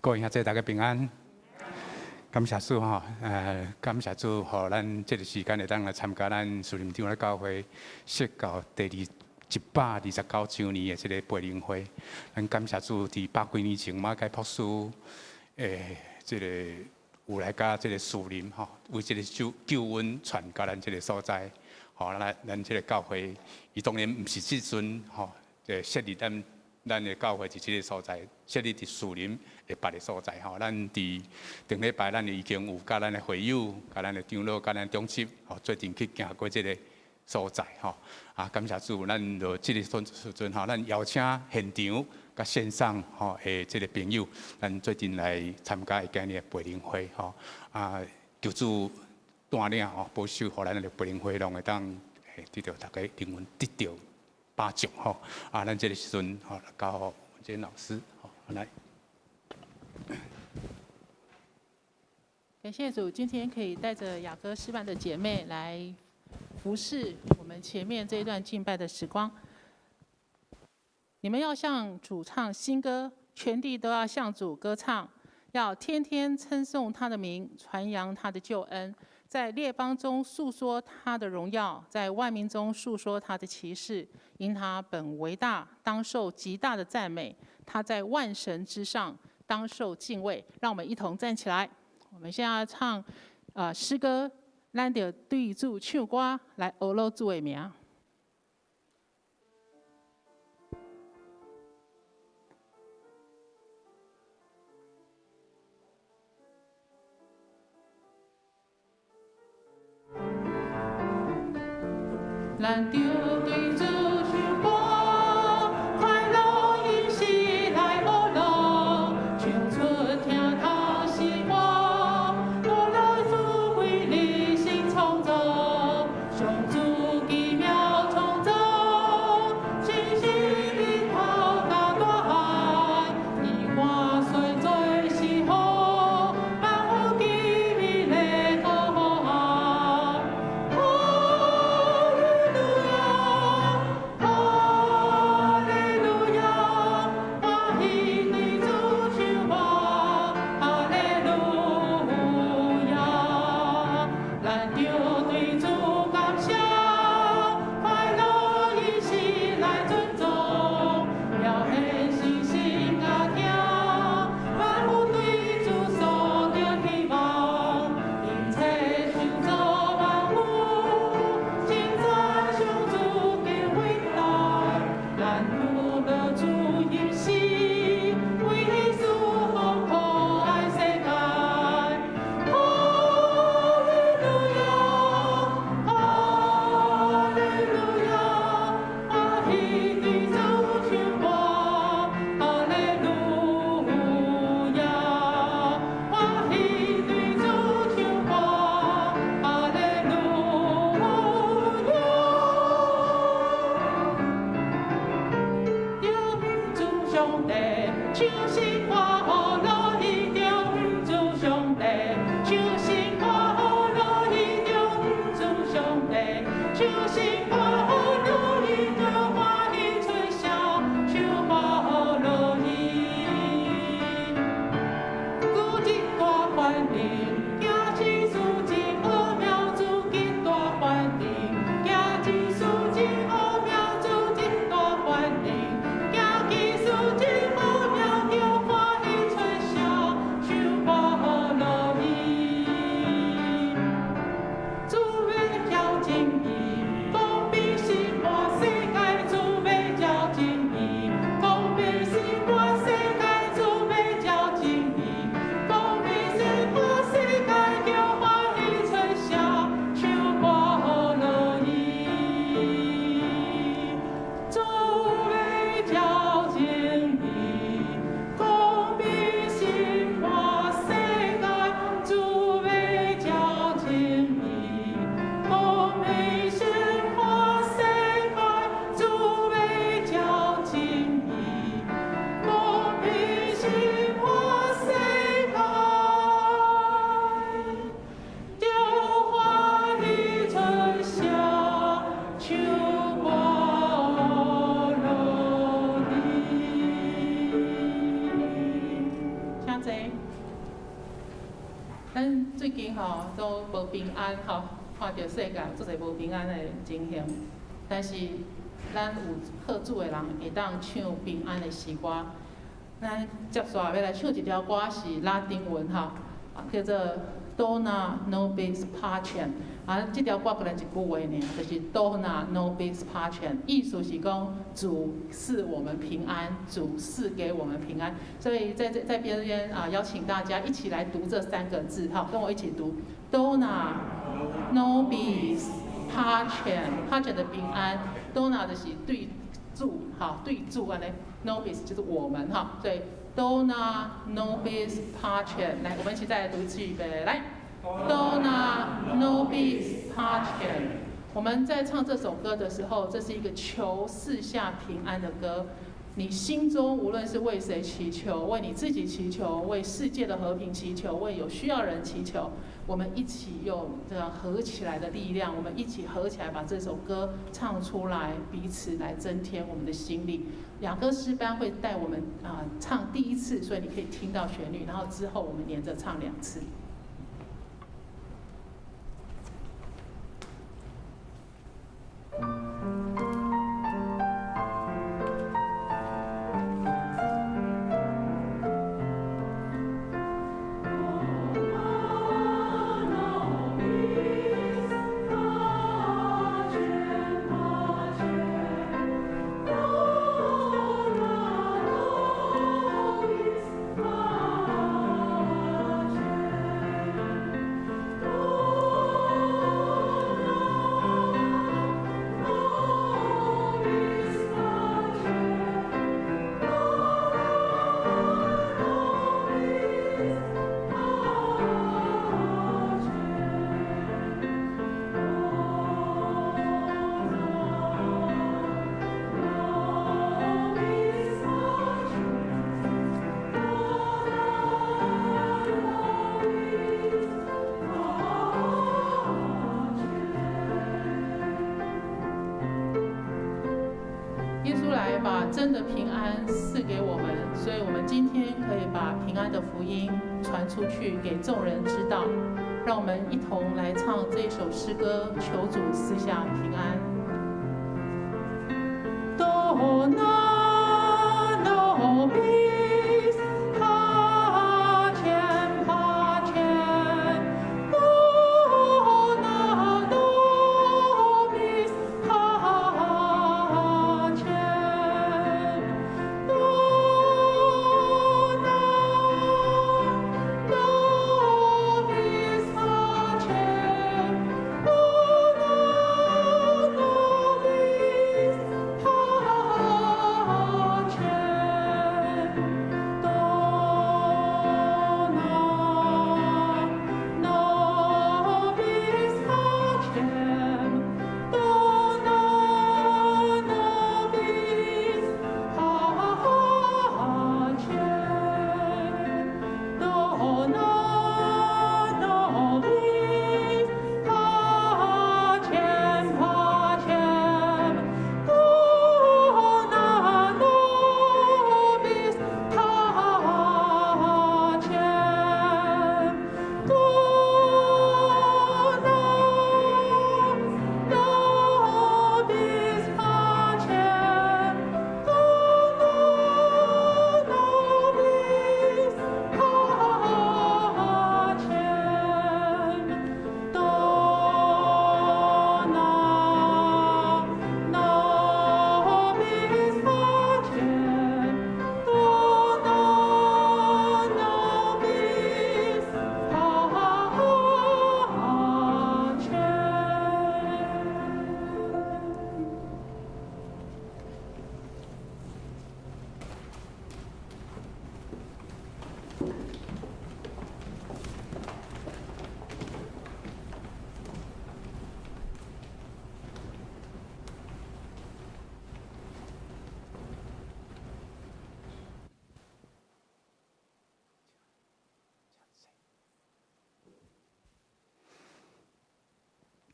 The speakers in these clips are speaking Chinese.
各位兄弟大家平安，感谢主吼，感谢主，互咱这个时间会当来参加咱树林长的教会设教第129周年的这个培灵会。咱感谢主，伫百几年前马偕牧师这个有来甲这个树林吼，为这个救恩传到咱这个所在，吼，咱这个教会，伊当然毋是即阵吼，设立咱的教会伫即个所在，设立伫树林的别个所在吼。咱伫顶礼拜，咱已经有甲咱的会友、甲咱的长老、甲咱中心吼，做阵去行过即个所在吼。感谢主，咱就即个时阵吼，咱邀请现场甲线上吼的即个朋友，咱做阵来参加今日的培灵会吼。求主带领吼，保守，互咱的培灵会拢会当得到大家灵魂得到帮助吼。咱这个时阵吼，交文坚老师吼来。感谢主，今天可以带着雅歌诗班的姐妹来服侍我们前面这一段敬拜的时光。你们要向主唱新歌，全地都要向主歌唱，要天天称颂他的名，传扬他的救恩，在列邦中诉说他的荣耀，在万民中述说他的奇事。因他本为大，当受极大的赞美；他在万神之上，当受敬畏。让我们一同站起来。我们现在要唱诗歌，咱就对主唱歌来学罗主的名。咱就对主唱歌，快乐欢喜来学罗，唱出听他诗歌，学来主为你心创造，上主奇妙创造，星星日头甲大海，伊看随做是好，万有奇美的好。咱最近都无平安看到世界有足侪无平安的情形，但是咱有好主的人会当唱平安的诗歌。咱接续要来唱一条歌是拉丁文叫做 Dona nobis pacem。这条歌本来一句话尔，就是 Dona nobis pacem， 意思是讲主赐我们平安，主赐给我们平安。所以在边邀请大家一起来读这3个字跟我一起读 Dona nobis pacem， 的平安 ，Dona 就是对主对主安尼 ，nobis 就是我们所以 Dona nobis pacem， 来，我们一起再来读一次，预备，来。Dona nobis pacem。我们在唱这首歌的时候，这是一个求四下平安的歌。你心中无论是为谁祈求，为你自己祈求，为世界的和平祈求，为有需要人祈求，我们一起用这样合起来的力量，我们一起合起来把这首歌唱出来，彼此来增添我们的心力。雅歌诗班会带我们唱第1次，所以你可以听到旋律，然后之后我们连着唱2次。把真的平安赐给我们，所以我们今天可以把平安的福音传出去，给众人知道。让我们一同来唱这一首诗歌，求主赐下平安。Dona nobis pacem pacem, Dona nobis pacem, Dona nobis pacem, Dona nobis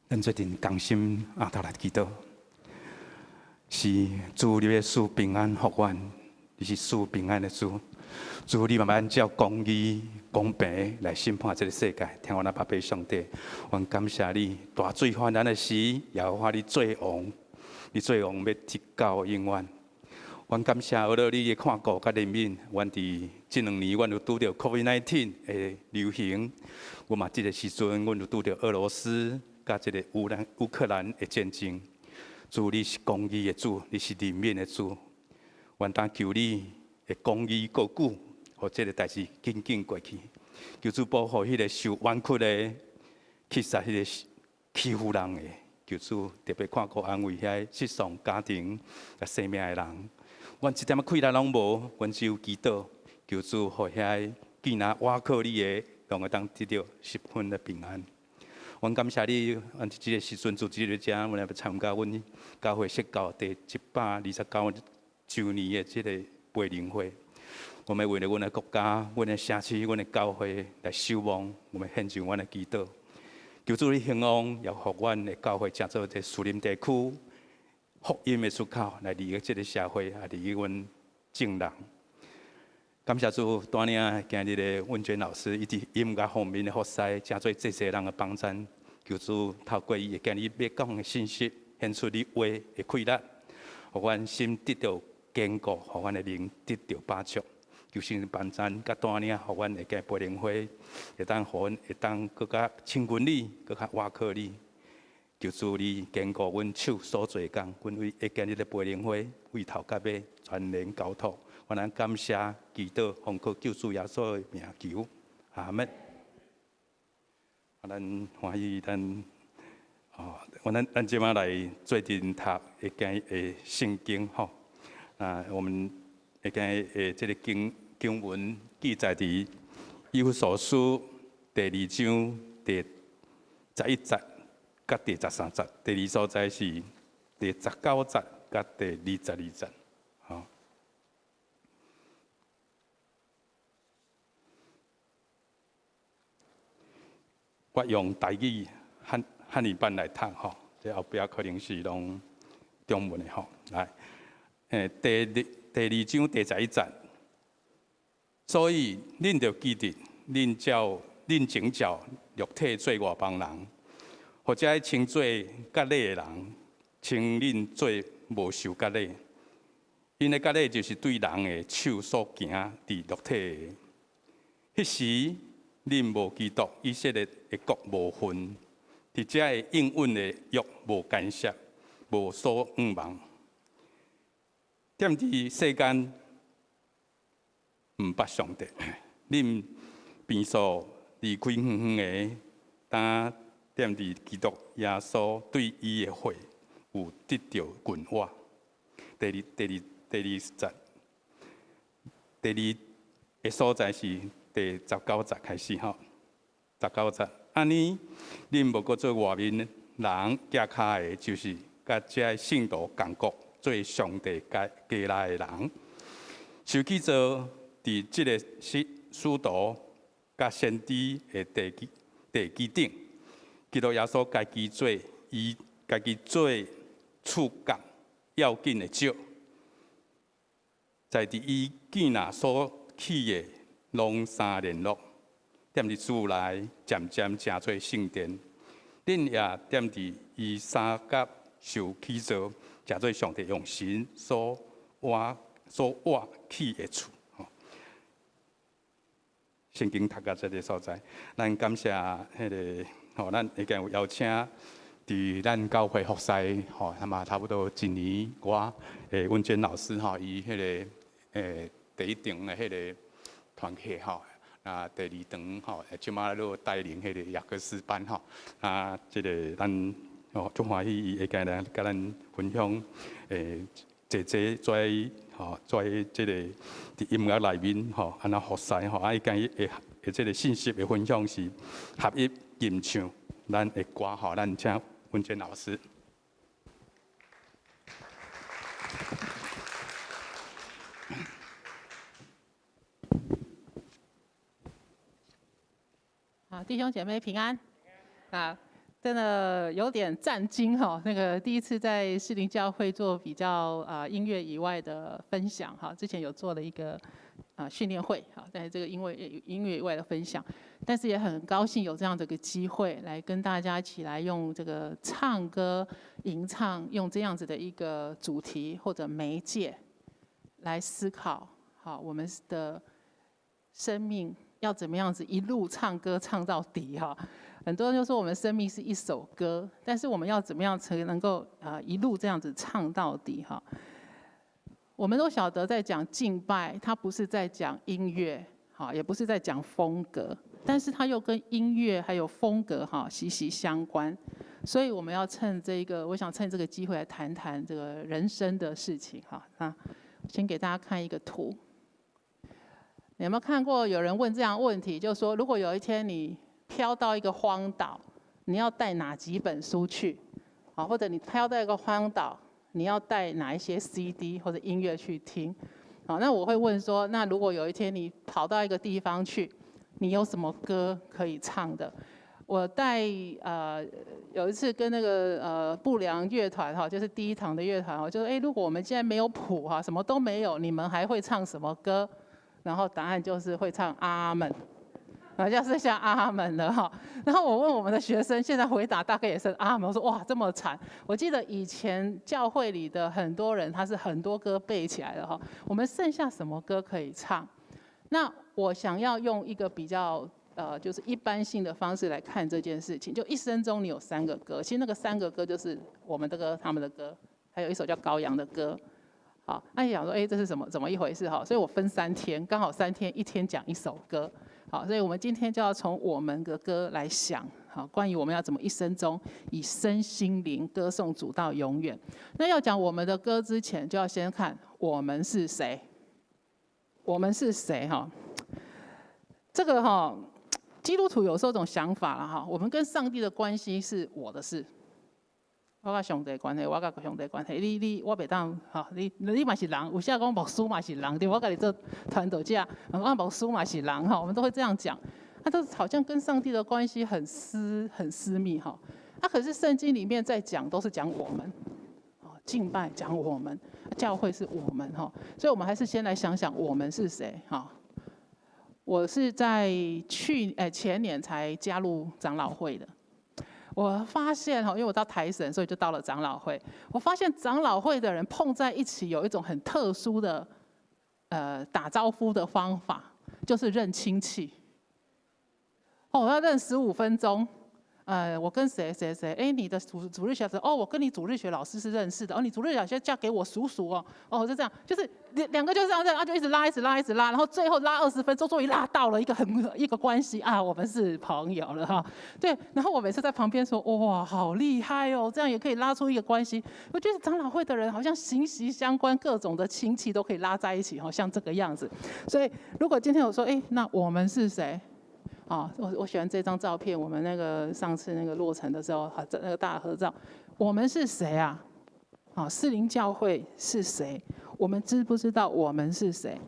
咱最近同心头来祈祷，是主你要赐平安福阮，你是赐平安的主。主你慢慢照公义、公平来审判这个世界。听我那爸爸上帝，我感谢你，大水泛滥的时，也有法你做王，你做王要直到永远。我感谢俄罗你的看顾甲怜悯，阮伫这2年，阮有拄着 COVID-19 的流行，我嘛这个时阵，阮有拄着俄罗斯甲这个乌克兰的战争。主你是公义的主，你是怜悯的主，愿当求你的公义够久，互这个代志紧紧过去。求主保护迄个受冤屈的、去杀迄个欺负人的，求主特别看顾安慰遐失丧家庭甲生命的人。阮一点仔困难拢无，阮只有祈祷，求主互遐既然倚靠你的，拢会当得到十分的平安。阮感谢你，阮即个时阵做即个遮，阮来要参加阮教会设教第129周年的即个培灵会。我们为了阮的国家、阮的社区、阮的教会来守望，我们献上阮的祈祷。求主你兴旺，也互阮的教会成做在树林地区福音的出口，来利益即个社会，也利益阮众人。感谢主，带领今日的文娟老师，以及音乐方面的服侍，真做这些人的帮衬。求主透过伊今日要讲的信息，显出你话的快乐，互阮心得到坚固，互阮的灵得到帮助。求神帮衬，甲带领，互阮会个培灵会，会当互阮会当更加亲近你，更加倚靠你。求主你坚固阮手所做工，阮为今日的培灵会，为头到尾全然交托。我咱感谢、祈祷、奉靠救主耶稣的名求，阿门。咱欢喜咱即马来做阵读一间的圣经吼。我们一间这个经文记载伫以弗所书第2章第11节甲第13节，第二所在是第19节甲第22节。我用台语汉语版来读吼，这后壁可能是拢中文的吼。来，第2章第11节，所以恁着记得，恁前照肉体做外邦人，或者称做割礼的人，称恁做无受割礼。因的割礼就是对人的手所行伫肉体的。迄时，恁无基督，以色列的国无分，伫遮的应允的约无干涉，无所仰望。踮伫世间，毋捌上帝，恁变数离开远远的，当踮伫基督耶稣对伊的会有得到quyền活。第二節，第二個所在是第19節開始吼。19節，安尼恁無過做外面人腳骹的，就是甲這聖徒共國做上帝家來的人，受記做佇即個使徒甲先知的地基頂，基督耶穌家己做伊家己做觸覺要緊的石。在伫伊建立所起的龍山聯絡，踮伫主內漸漸成做聖殿。恁也踮伫伊三角受起造，成做上帝用神所挖起的厝。聖經讀到這個所在，咱感謝迄個咱已經有邀請佇咱教會服侍那麼差不多1年多，文娟老師伊迄個第一場的迄個團契第二場即馬咧帶領迄個雅各斯班即個咱足歡喜伊會甲咱分享即個佇音樂內面安那服侍伊甲伊會即個信息的分享是合一吟唱咱的歌咱請文娟老師。好，弟兄姐妹平安。真的有点战惊哈，那个第一次在士林教会做比较音乐以外的分享哈，之前有做了一个训练会哈，在这个音乐以外的分享，但是也很高兴有这样的一个机会来跟大家一起来用这个唱歌吟唱，用这样子的一个主题或者媒介来思考好我们的生命要怎么样子一路唱歌唱到底哈。很多人就说我们生命是一首歌，但是我们要怎么样才能够一路这样子唱到底哈？我们都晓得在讲敬拜，它不是在讲音乐，哈，也不是在讲风格，但是它又跟音乐还有风格哈息息相关。所以我们要趁这个，我想趁这个机会来谈谈这个人生的事情哈。那先给大家看一个图，你有没有看过有人问这样的问题，就是说如果有一天你飘到一个荒岛，你要带哪几本书去？啊，或者你飘到一个荒岛，你要带哪一些 CD 或者音乐去听？啊，那我会问说，那如果有一天你跑到一个地方去，你有什么歌可以唱的？我带有一次跟那个不良乐团哈，就是第一堂的乐团哈，就是如果我们现在没有谱哈，什么都没有，你们还会唱什么歌？然后答案就是会唱阿门。就是像阿门了哈，然后我问我们的学生，现在回答大概也是阿门。我说哇这么惨，我记得以前教会里的很多人他是很多歌背起来的哈，我们剩下什么歌可以唱？那我想要用一个比较就是一般性的方式来看这件事情，就一生中你有3个歌，其实那个3个歌就是我们的歌、他们的歌，还有一首叫羔羊的歌。好，那你想说这是怎么一回事哈？所以我分3天，刚好3天，1天讲1首歌。好，所以我们今天就要从我们的歌来想，好，关于我们要怎么一生中以身心灵歌颂主到永远。那要讲我们的歌之前，就要先看我们是谁。我们是谁哈？这个哈，基督徒有时候有种想法了哈，我们跟上帝的关系是我的事。我甲上帝关系，我甲上帝关系，我袂当吼，你嘛是人，有时讲牧师嘛是人，对，我甲你做传道者，我牧师嘛是人哈，我们都会这样讲，都好像跟上帝的关系很私密哈。可是圣经里面在讲都是讲我们，敬拜讲我们，教会是我们哈，所以我们还是先来想想我们是谁哈。我是在前年才加入长老会的。我发现因为我到台省，所以就到了长老会。我发现长老会的人碰在一起有一种很特殊的打招呼的方法，就是认亲戚。我要认15分钟。我跟谁，你的主日学老师，我跟你主日学老师是认识的，你主日学嫁给我叔叔就这样，就是两个就这样认，就一直拉，然后最后拉20分钟，终于拉到了一个关系我们是朋友了哈。对，然后我每次在旁边说，哇，好厉害哦，这样也可以拉出一个关系。我觉得长老会的人好像息息相关，各种的亲戚都可以拉在一起，像这个样子。所以如果今天我说，那我们是谁？我喜欢这张照片，我们那个上次那个落成的时候，那个大合照，我们是谁啊？士林教会是谁？我们知不知道我们是谁？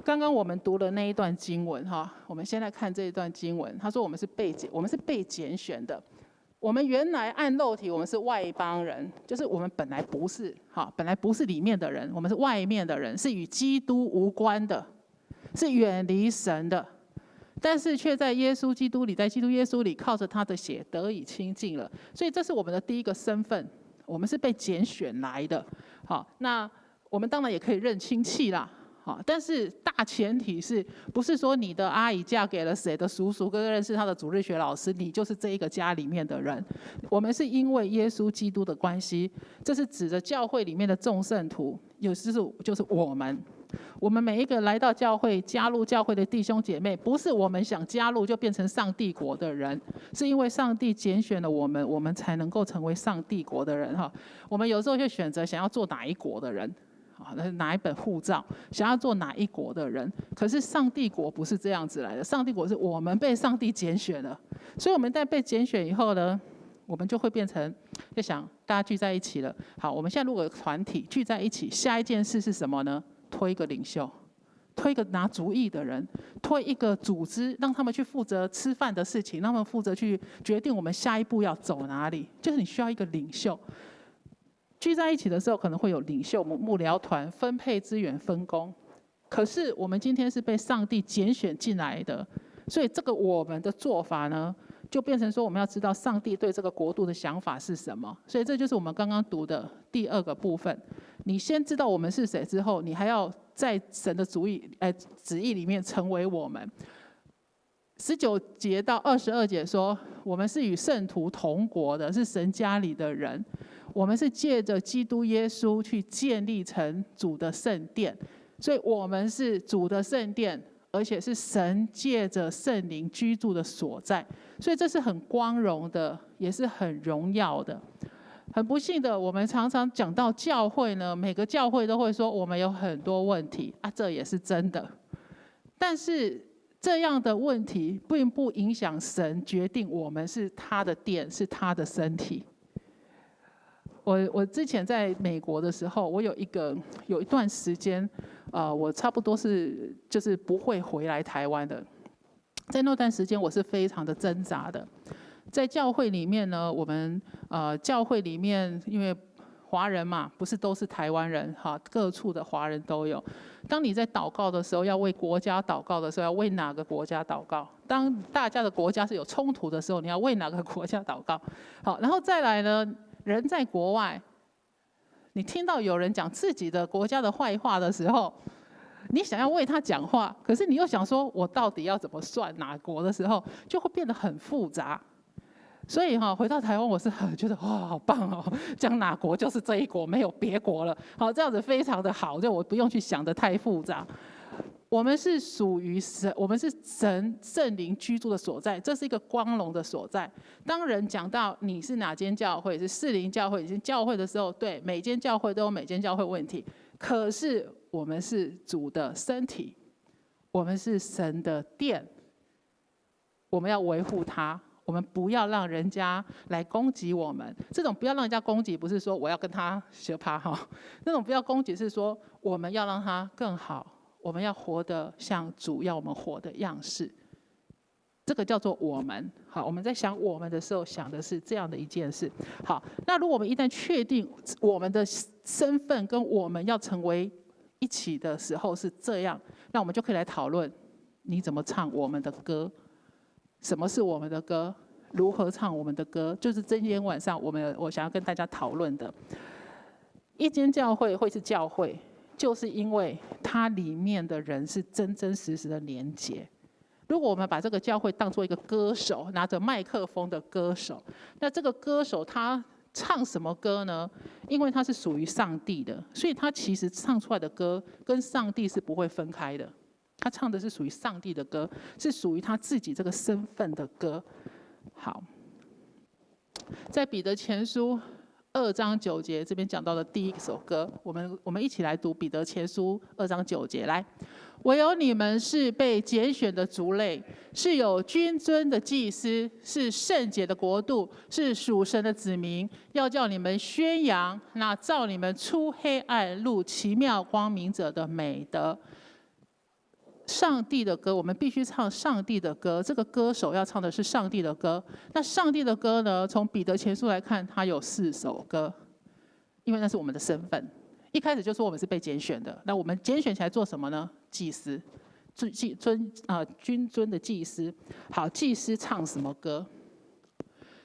刚刚我们读了那一段经文我们先来看这一段经文。他说我们是被拣选的。我们原来按肉体，我们是外邦人，就是我们本来不是里面的人，我们是外面的人，是与基督无关的，是远离神的。但是却在耶稣基督里，在基督耶稣里，靠着他的血得以亲近了。所以这是我们的第一个身份，我们是被拣选来的。好，那我们当然也可以认亲戚啦。好，但是大前提是不是说你的阿姨嫁给了谁的叔叔，跟认识他的主日学老师，你就是这一个家里面的人？我们是因为耶稣基督的关系，这是指着教会里面的众圣徒，就是我们。我们每一个来到教会、加入教会的弟兄姐妹，不是我们想加入就变成上帝国的人，是因为上帝拣选了我们，我们才能够成为上帝国的人我们有时候就选择想要做哪一国的人，哪一本护照，想要做哪一国的人。可是上帝国不是这样子来的，上帝国是我们被上帝拣选了，所以我们在被拣选以后呢，我们就会变成，就想大家聚在一起了。好，我们现在如果有团体聚在一起，下一件事是什么呢？推一个领袖，推一个拿主意的人，推一个组织，让他们去负责吃饭的事情，让他们负责去决定我们下一步要走哪里。就是你需要一个领袖。聚在一起的时候，可能会有领袖、幕僚团分配资源、分工。可是我们今天是被上帝拣选进来的，所以这个我们的做法呢，就变成说我们要知道上帝对这个国度的想法是什么。所以这就是我们刚刚读的第2个部分。你先知道我们是谁之后，你还要在神的旨意里面成为我们。19节到22节说，我们是与圣徒同国的，是神家里的人。我们是借着基督耶稣去建立成主的圣殿，所以我们是主的圣殿，而且是神借着圣灵居住的所在。所以这是很光荣的，也是很荣耀的。很不幸的，我们常常讲到教会呢，每个教会都会说我们有很多问题啊，这也是真的。但是这样的问题并不影响神决定我们是他的殿，是他的身体。我之前在美国的时候，我有一段时间，我差不多就是不会回来台湾的。在那段时间，我是非常的挣扎的。在教会里面呢，我们教会里面因为华人嘛，不是都是台湾人哈，各处的华人都有。当你在祷告的时候，要为国家祷告的时候，要为哪个国家祷告？当大家的国家是有冲突的时候，你要为哪个国家祷告？好，然后再来呢？人在国外，你听到有人讲自己的国家的坏话的时候，你想要为他讲话，可是你又想说，我到底要怎么算哪国的时候，就会变得很复杂。所以回到台湾，我是很觉得哇，好棒哦！讲哪国就是这一国，没有别国了。好，这样子非常的好，就我不用去想得太复杂。我们是属于神，我们是神圣灵居住的所在，这是一个光荣的所在。当人讲到你是哪间教会，是士林教会，是教会的时候，对，每间教会都有每间教会问题。可是我们是主的身体，我们是神的殿，我们要维护它。我们不要让人家来攻击我们。这种不要让人家攻击，不是说我要跟他学趴哈，那种不要攻击是说我们要让他更好。我们要活得像主要我们活的样式，这个叫做我们。好，我们在想我们的时候，想的是这样的一件事。好，那如果我们一旦确定我们的身份跟我们要成为一起的时候是这样，那我们就可以来讨论你怎么唱我们的歌，什么是我们的歌，如何唱我们的歌，就是今天晚上我想要跟大家讨论的。一间教会会是教会，就是因为它里面的人是真真实实的连结。如果我们把这个教会当作一个歌手，拿着麦克风的歌手，那这个歌手他唱什么歌呢？因为他是属于上帝的，所以他其实唱出来的歌跟上帝是不会分开的。他唱的是属于上帝的歌，是属于他自己这个身份的歌。好，在彼得前书2章9节这边讲到的第一首歌，我们一起来读彼得前书2章9节。来，唯有你们是被拣选的族类，是有君尊的祭司，是圣洁的国度，是属神的子民，要叫你们宣扬那照你们出黑暗入奇妙光明者的美德。上帝的歌，我们必须唱上帝的歌。这个歌手要唱的是上帝的歌。那上帝的歌呢？从彼得前书来看，它有4首歌，因为那是我们的身份。一开始就说我们是被拣选的，那我们拣选起来做什么呢？祭司，君尊的祭司。好，祭司唱什么歌？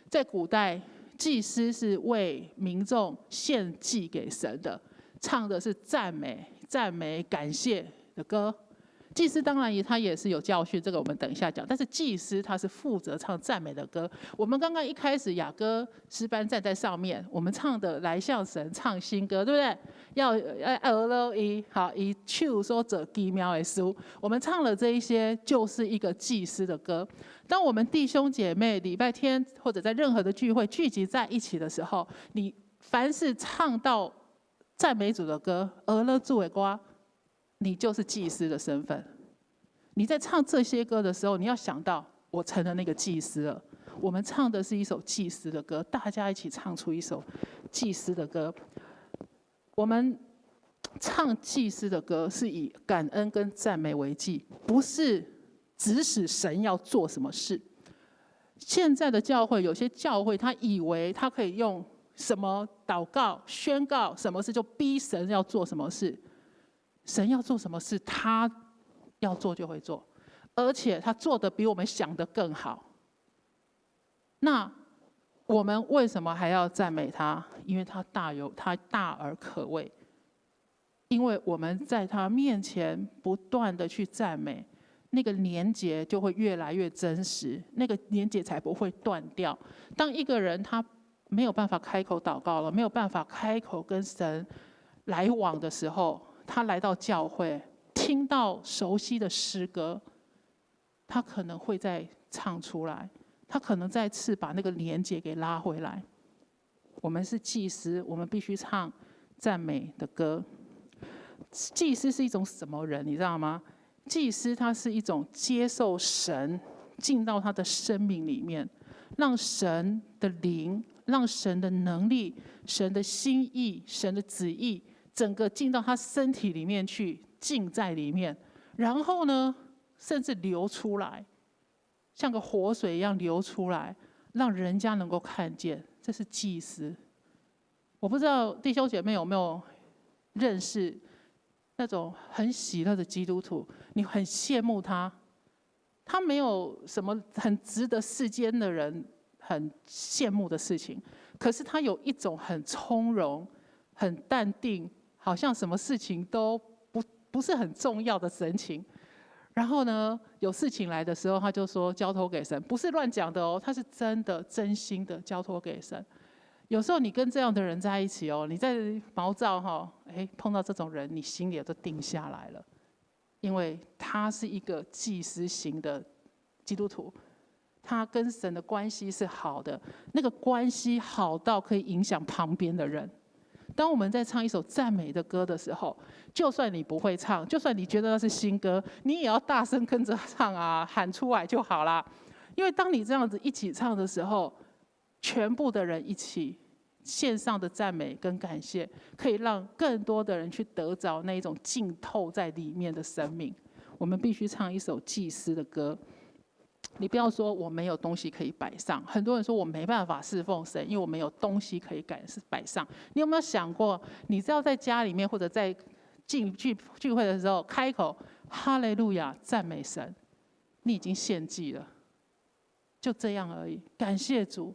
在古代，祭司是为民众献祭给神的，唱的是赞美、感谢的歌。祭司当然他也是有教训，这个我们等一下讲。但是祭司他是负责唱赞美的歌。我们刚刚一开始雅歌诗班站在上面，我们唱的来向神唱新歌，对不对？要好以手说者奇妙的事，我们唱了这一些，就是一个祭司的歌。当我们弟兄姐妹礼拜天或者在任何的聚会聚集在一起的时候，你凡是唱到赞美主的歌，主的歌，你就是祭司的身份。你在唱这些歌的时候，你要想到我成了那个祭司了。我们唱的是一首祭司的歌，大家一起唱出一首祭司的歌。我们唱祭司的歌是以感恩跟赞美为祭，不是指使神要做什么事。现在的教会，有些教会他以为他可以用什么祷告、宣告什么事，就逼神要做什么事。神要做什么事，他要做就会做，而且他做的比我们想的更好。那我们为什么还要赞美他？因为他大而可畏。因为我们在他面前不断的去赞美，那个连结就会越来越真实，那个连结才不会断掉。当一个人他没有办法开口祷告了，没有办法开口跟神来往的时候，他来到教会，听到熟悉的诗歌，他可能会再唱出来，他可能再次把那个连结给拉回来。我们是祭司，我们必须唱赞美的歌。祭司是一种什么人，你知道吗？祭司他是一种接受神进到他的生命里面，让神的灵、让神的能力、神的心意、神的旨意，整个进到他身体里面去，浸在里面，然后呢，甚至流出来，像个活水一样流出来，让人家能够看见。这是祭司。我不知道弟兄姐妹有没有认识那种很喜乐的基督徒，你很羡慕他，他没有什么很值得世间的人很羡慕的事情，可是他有一种很从容、很淡定，好像什么事情都不是很重要的神情。然后呢，有事情来的时候，他就说交托给神，不是乱讲的哦，他是真的、真心的交托给神。有时候你跟这样的人在一起哦，你在毛躁哈，碰到这种人，你心里也都定下来了，因为他是一个祭司型的基督徒，他跟神的关系是好的，那个关系好到可以影响旁边的人。当我们在唱一首赞美的歌的时候，就算你不会唱，就算你觉得那是新歌，你也要大声跟着唱啊，喊出来就好啦。因为当你这样子一起唱的时候，全部的人一起线上的赞美跟感谢，可以让更多的人去得着那一种浸透在里面的生命。我们必须唱一首祭司的歌。你不要说我没有东西可以摆上，很多人说我没办法侍奉神，因为我没有东西可以摆上。你有没有想过，你只要在家里面或者在聚会的时候开口哈利路亚赞美神，你已经献祭了，就这样而已。感谢主，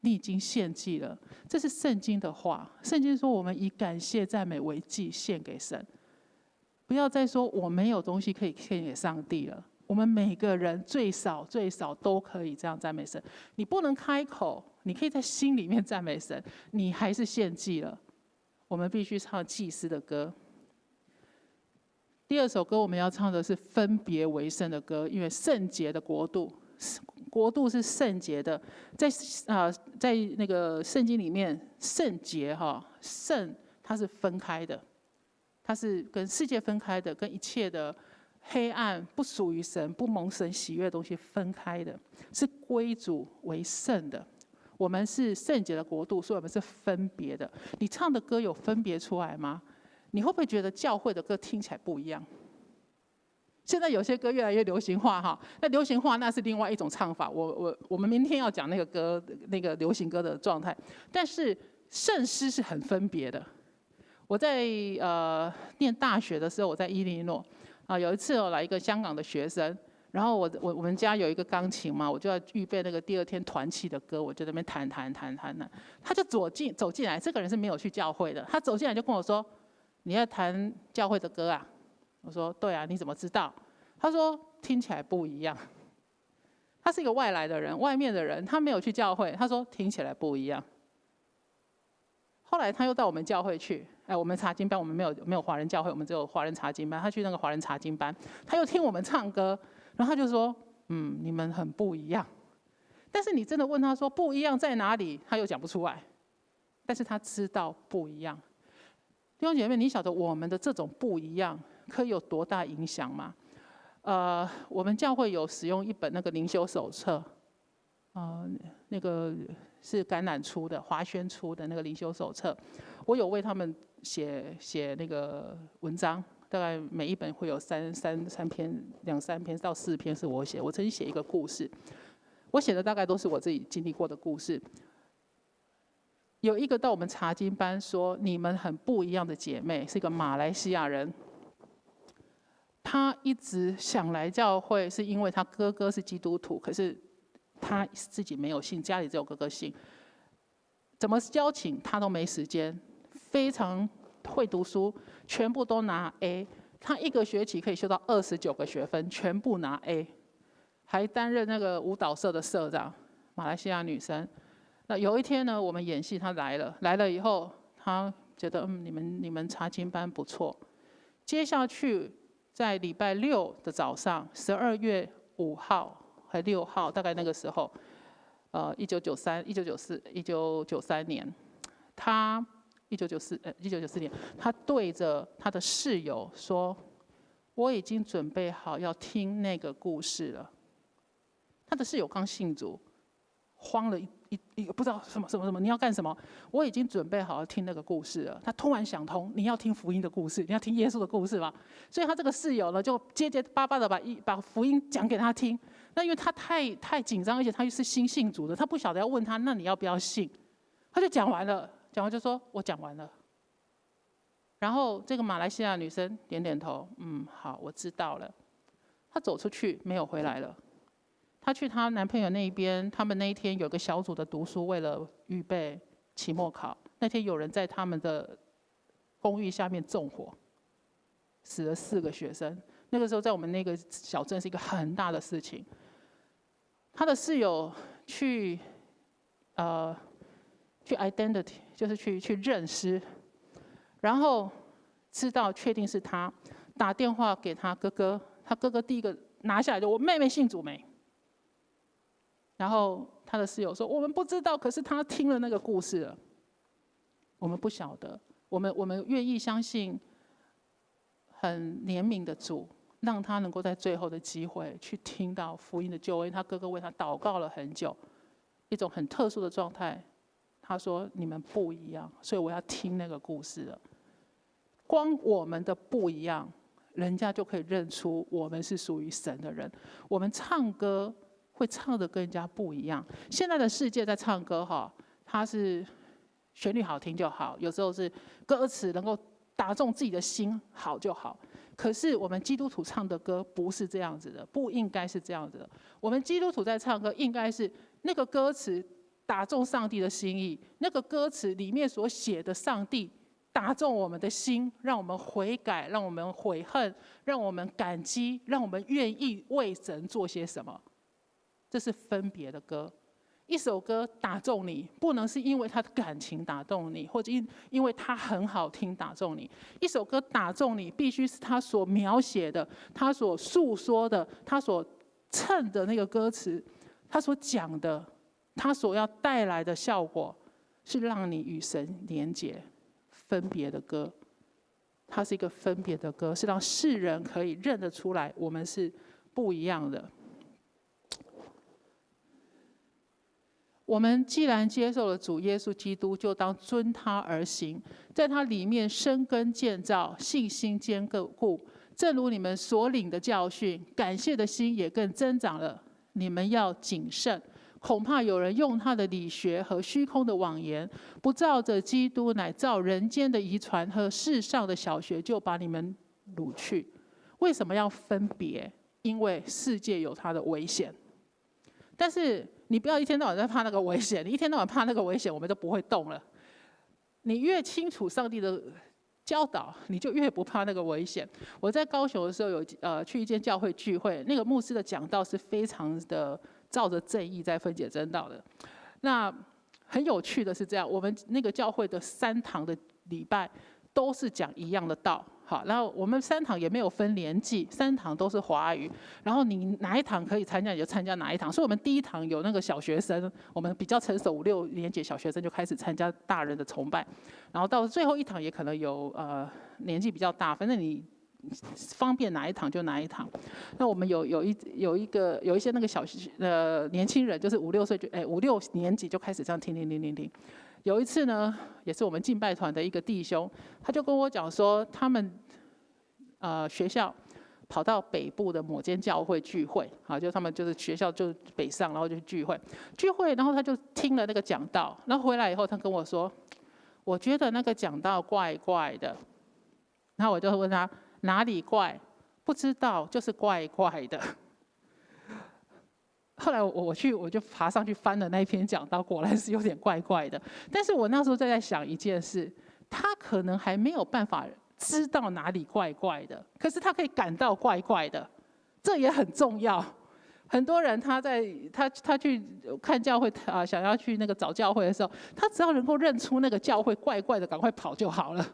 你已经献祭了。这是圣经的话，圣经说我们以感谢赞美为祭献给神。不要再说我没有东西可以献给上帝了。我们每个人最少都可以这样赞美神。你不能开口，你可以在心里面赞美神，你还是献祭了。我们必须唱祭司的歌。第二首歌我们要唱的是分别为圣的歌，因为圣洁的国度，国度是圣洁的。在那个圣经里面，圣洁圣它是分开的，它是跟世界分开的，跟一切的黑暗不属于神、不蒙神喜悦的东西分开的，是归主为圣的。我们是圣洁的国度，所以我们是分别的。你唱的歌有分别出来吗？你会不会觉得教会的歌听起来不一样？现在有些歌越来越流行化哈，那流行化那是另外一种唱法。我们明天要讲那个歌，那个流行歌的状态。但是圣诗是很分别的。我在念大学的时候，我在伊利诺。有一次来一个香港的学生，然后我们家有一个钢琴嘛，我就要预备那个第二天团契的歌，我就在那边弹。他就走进来，这个人是没有去教会的，他走进来就跟我说：“你要弹教会的歌啊？”我说：“对啊，你怎么知道？”他说：“听起来不一样。”他是一个外来的人，外面的人，他没有去教会，他说听起来不一样。后来他又到我们教会去，我们查经班，我们没有华人教会，我们只有华人查经班。他去那个华人查经班，他又听我们唱歌，然后他就说：“你们很不一样。”但是你真的问他说不一样在哪里，他又讲不出来。但是他知道不一样。弟兄姐妹，你晓得我们的这种不一样可以有多大影响吗？我们教会有使用一本那个灵修手册，那个是橄榄出的、华轩出的那个灵修手册。我有为他们写那个文章，大概每一本会有三篇、2、3篇到4篇是我写。我曾经写一个故事，我写的大概都是我自己经历过的故事。有一个到我们查经班说你们很不一样的姐妹，是一个马来西亚人。她一直想来教会，是因为她哥哥是基督徒，可是她自己没有信，家里只有哥哥信。怎么邀请她都没时间，非常会读书，全部都拿 A。她1个学期可以修到29个学分，全部拿 A， 还担任那个舞蹈社的社长，马来西亚女生。那有一天呢，我们演戏，她来了以后，她觉得你们查经班不错。接下去在礼拜6的早上，12月5号还6号，大概那个时候，1993年，她1994年，她对着她的室友说：“我已经准备好要听那个故事了。”她的室友刚信主，慌了一个不知道什么，你要干什么？我已经准备好要听那个故事了。他突然想通，你要听福音的故事，你要听耶稣的故事吧。所以他这个室友呢，就结巴巴的把福音讲给他听。那因为他太紧张，而且他又是新信主的，他不晓得要问他，那你要不要信？他就讲完了，讲完就说：“我讲完了。”然后这个马来西亚女生点点头，好，我知道了。她走出去没有回来了。她去她男朋友那边，他们那一天有个小组的读书，为了预备期末考。那天有人在他们的公寓下面纵火，死了4个学生。那个时候在我们那个小镇是一个很大的事情。她的室友去 identity， 就是去认尸，然后知道确定是她，打电话给她哥哥，她哥哥第一个拿下来就：“我妹妹信主没？”然后他的室友说：“我们不知道，可是他听了那个故事了。我们不晓得，我们愿意相信很怜悯的主，让他能够在最后的机会去听到福音的救恩。他哥哥为他祷告了很久，一种很特殊的状态。他说：你们不一样，所以我要听那个故事了。光我们的不一样，人家就可以认出我们是属于神的人。我们唱歌会唱得跟人家不一样。现在的世界在唱歌它是旋律好听就好，有时候是歌词能够打中自己的心好就好。可是我们基督徒唱的歌不是这样子的，不应该是这样子的。我们基督徒在唱歌，应该是那个歌词打中上帝的心意，那个歌词里面所写的上帝打中我们的心，让我们悔改，让我们悔恨，让我们感激，让我们愿意为神做些什么。这是分别的歌。一首歌打中你，不能是因为他的感情打动你，或者因为他很好听打中你。一首歌打中你，必须是他所描写的，他所诉说的，他所衬的那个歌词，他所讲的，他所要带来的效果，是让你与神连结。分别的歌，它是一个分别的歌，是让世人可以认得出来，我们是不一样的。我们既然接受了主耶稣基督，就当遵他而行，在他里面生根建造，信心坚固。正如你们所领的教训，感谢的心也更增长了。你们要谨慎，恐怕有人用他的理学和虚空的妄言，不照着基督，乃照人间的遗传和世上的小学，就把你们掳去。为什么要分别？因为世界有它的危险。但是你不要一天到晚在怕那个危险，你一天到晚怕那个危险，我们就不会动了。你越清楚上帝的教导，你就越不怕那个危险。我在高雄的时候有去一间教会聚会，那个牧师的讲道是非常的照着正义在分解真道的。那很有趣的是这样，我们那个教会的3堂的礼拜都是讲一样的道。好，然后我们3堂也没有分年纪，3堂都是华语。然后你哪一堂可以参加，你就参加哪一堂。所以我们第1堂有那个小学生，我们比较成熟5、6年级小学生就开始参加大人的崇拜。然后到最后1堂也可能有年纪比较大，反正你方便哪一堂就哪一堂。那我们有一些那个年轻人，就是5、6岁就5、6年级就开始这样听。有一次呢，也是我们敬拜团的一个弟兄，他就跟我讲说，他们学校跑到北部的某间教会聚会，就他们就是学校就北上，然后就聚会，然后他就听了那个讲道，然后回来以后他跟我说，我觉得那个讲道怪怪的，然后我就问他哪里怪，不知道，就是怪怪的。后来我就爬上去翻了那一篇讲道，果然是有点怪怪的。但是我那时候在想一件事，他可能还没有办法知道哪里怪怪的，可是他可以感到怪怪的，这也很重要。很多人他去看教会想要去那个找教会的时候，他只要能够认出那个教会怪怪的，赶快跑就好了。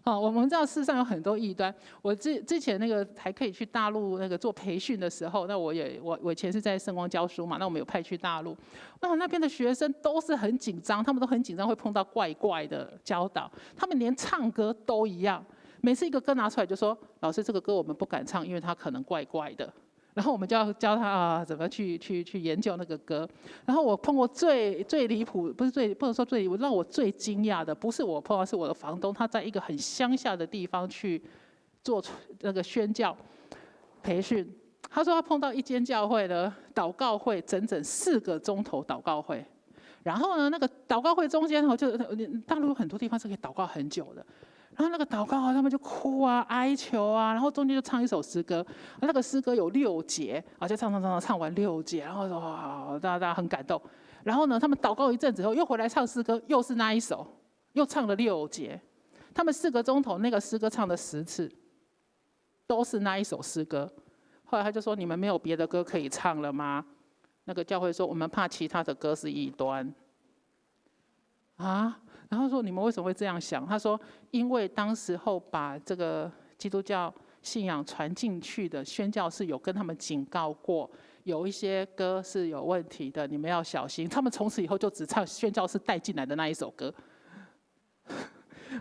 我们知道世上有很多异端。我之前那个还可以去大陆那个做培训的时候，那我以前是在圣光教书嘛，那我们有派去大陆，那边的学生都是很紧张，他们都很紧张，会碰到怪怪的教导，他们连唱歌都一样，每次一个歌拿出来就说，老师这个歌我们不敢唱，因为它可能怪怪的。然后我们就要教他怎么去研究那个歌。然后我碰过最离谱，不能说最离谱，让我最惊讶的，不是我碰到，是我的房东，他在一个很乡下的地方去做那个宣教培训。他说他碰到一间教会的祷告会，整整4个钟头祷告会。然后呢，那个祷告会中间就大陆有很多地方是可以祷告很久的。然后那个祷告他们就哭啊、哀求啊，然后中间就唱一首诗歌，那个诗歌有6节，就唱完6节，然后哇，大家很感动。然后呢，他们祷告一阵子后，又回来唱诗歌，又是那一首，又唱了6节。他们4个钟头那个诗歌唱了10次，都是那一首诗歌。后来他就说：“你们没有别的歌可以唱了吗？”那个教会说：“我们怕其他的歌是异端。”然后说你们为什么会这样想？他说，因为当时候把这个基督教信仰传进去的宣教士有跟他们警告过，有一些歌是有问题的，你们要小心。他们从此以后就只唱宣教士带进来的那一首歌。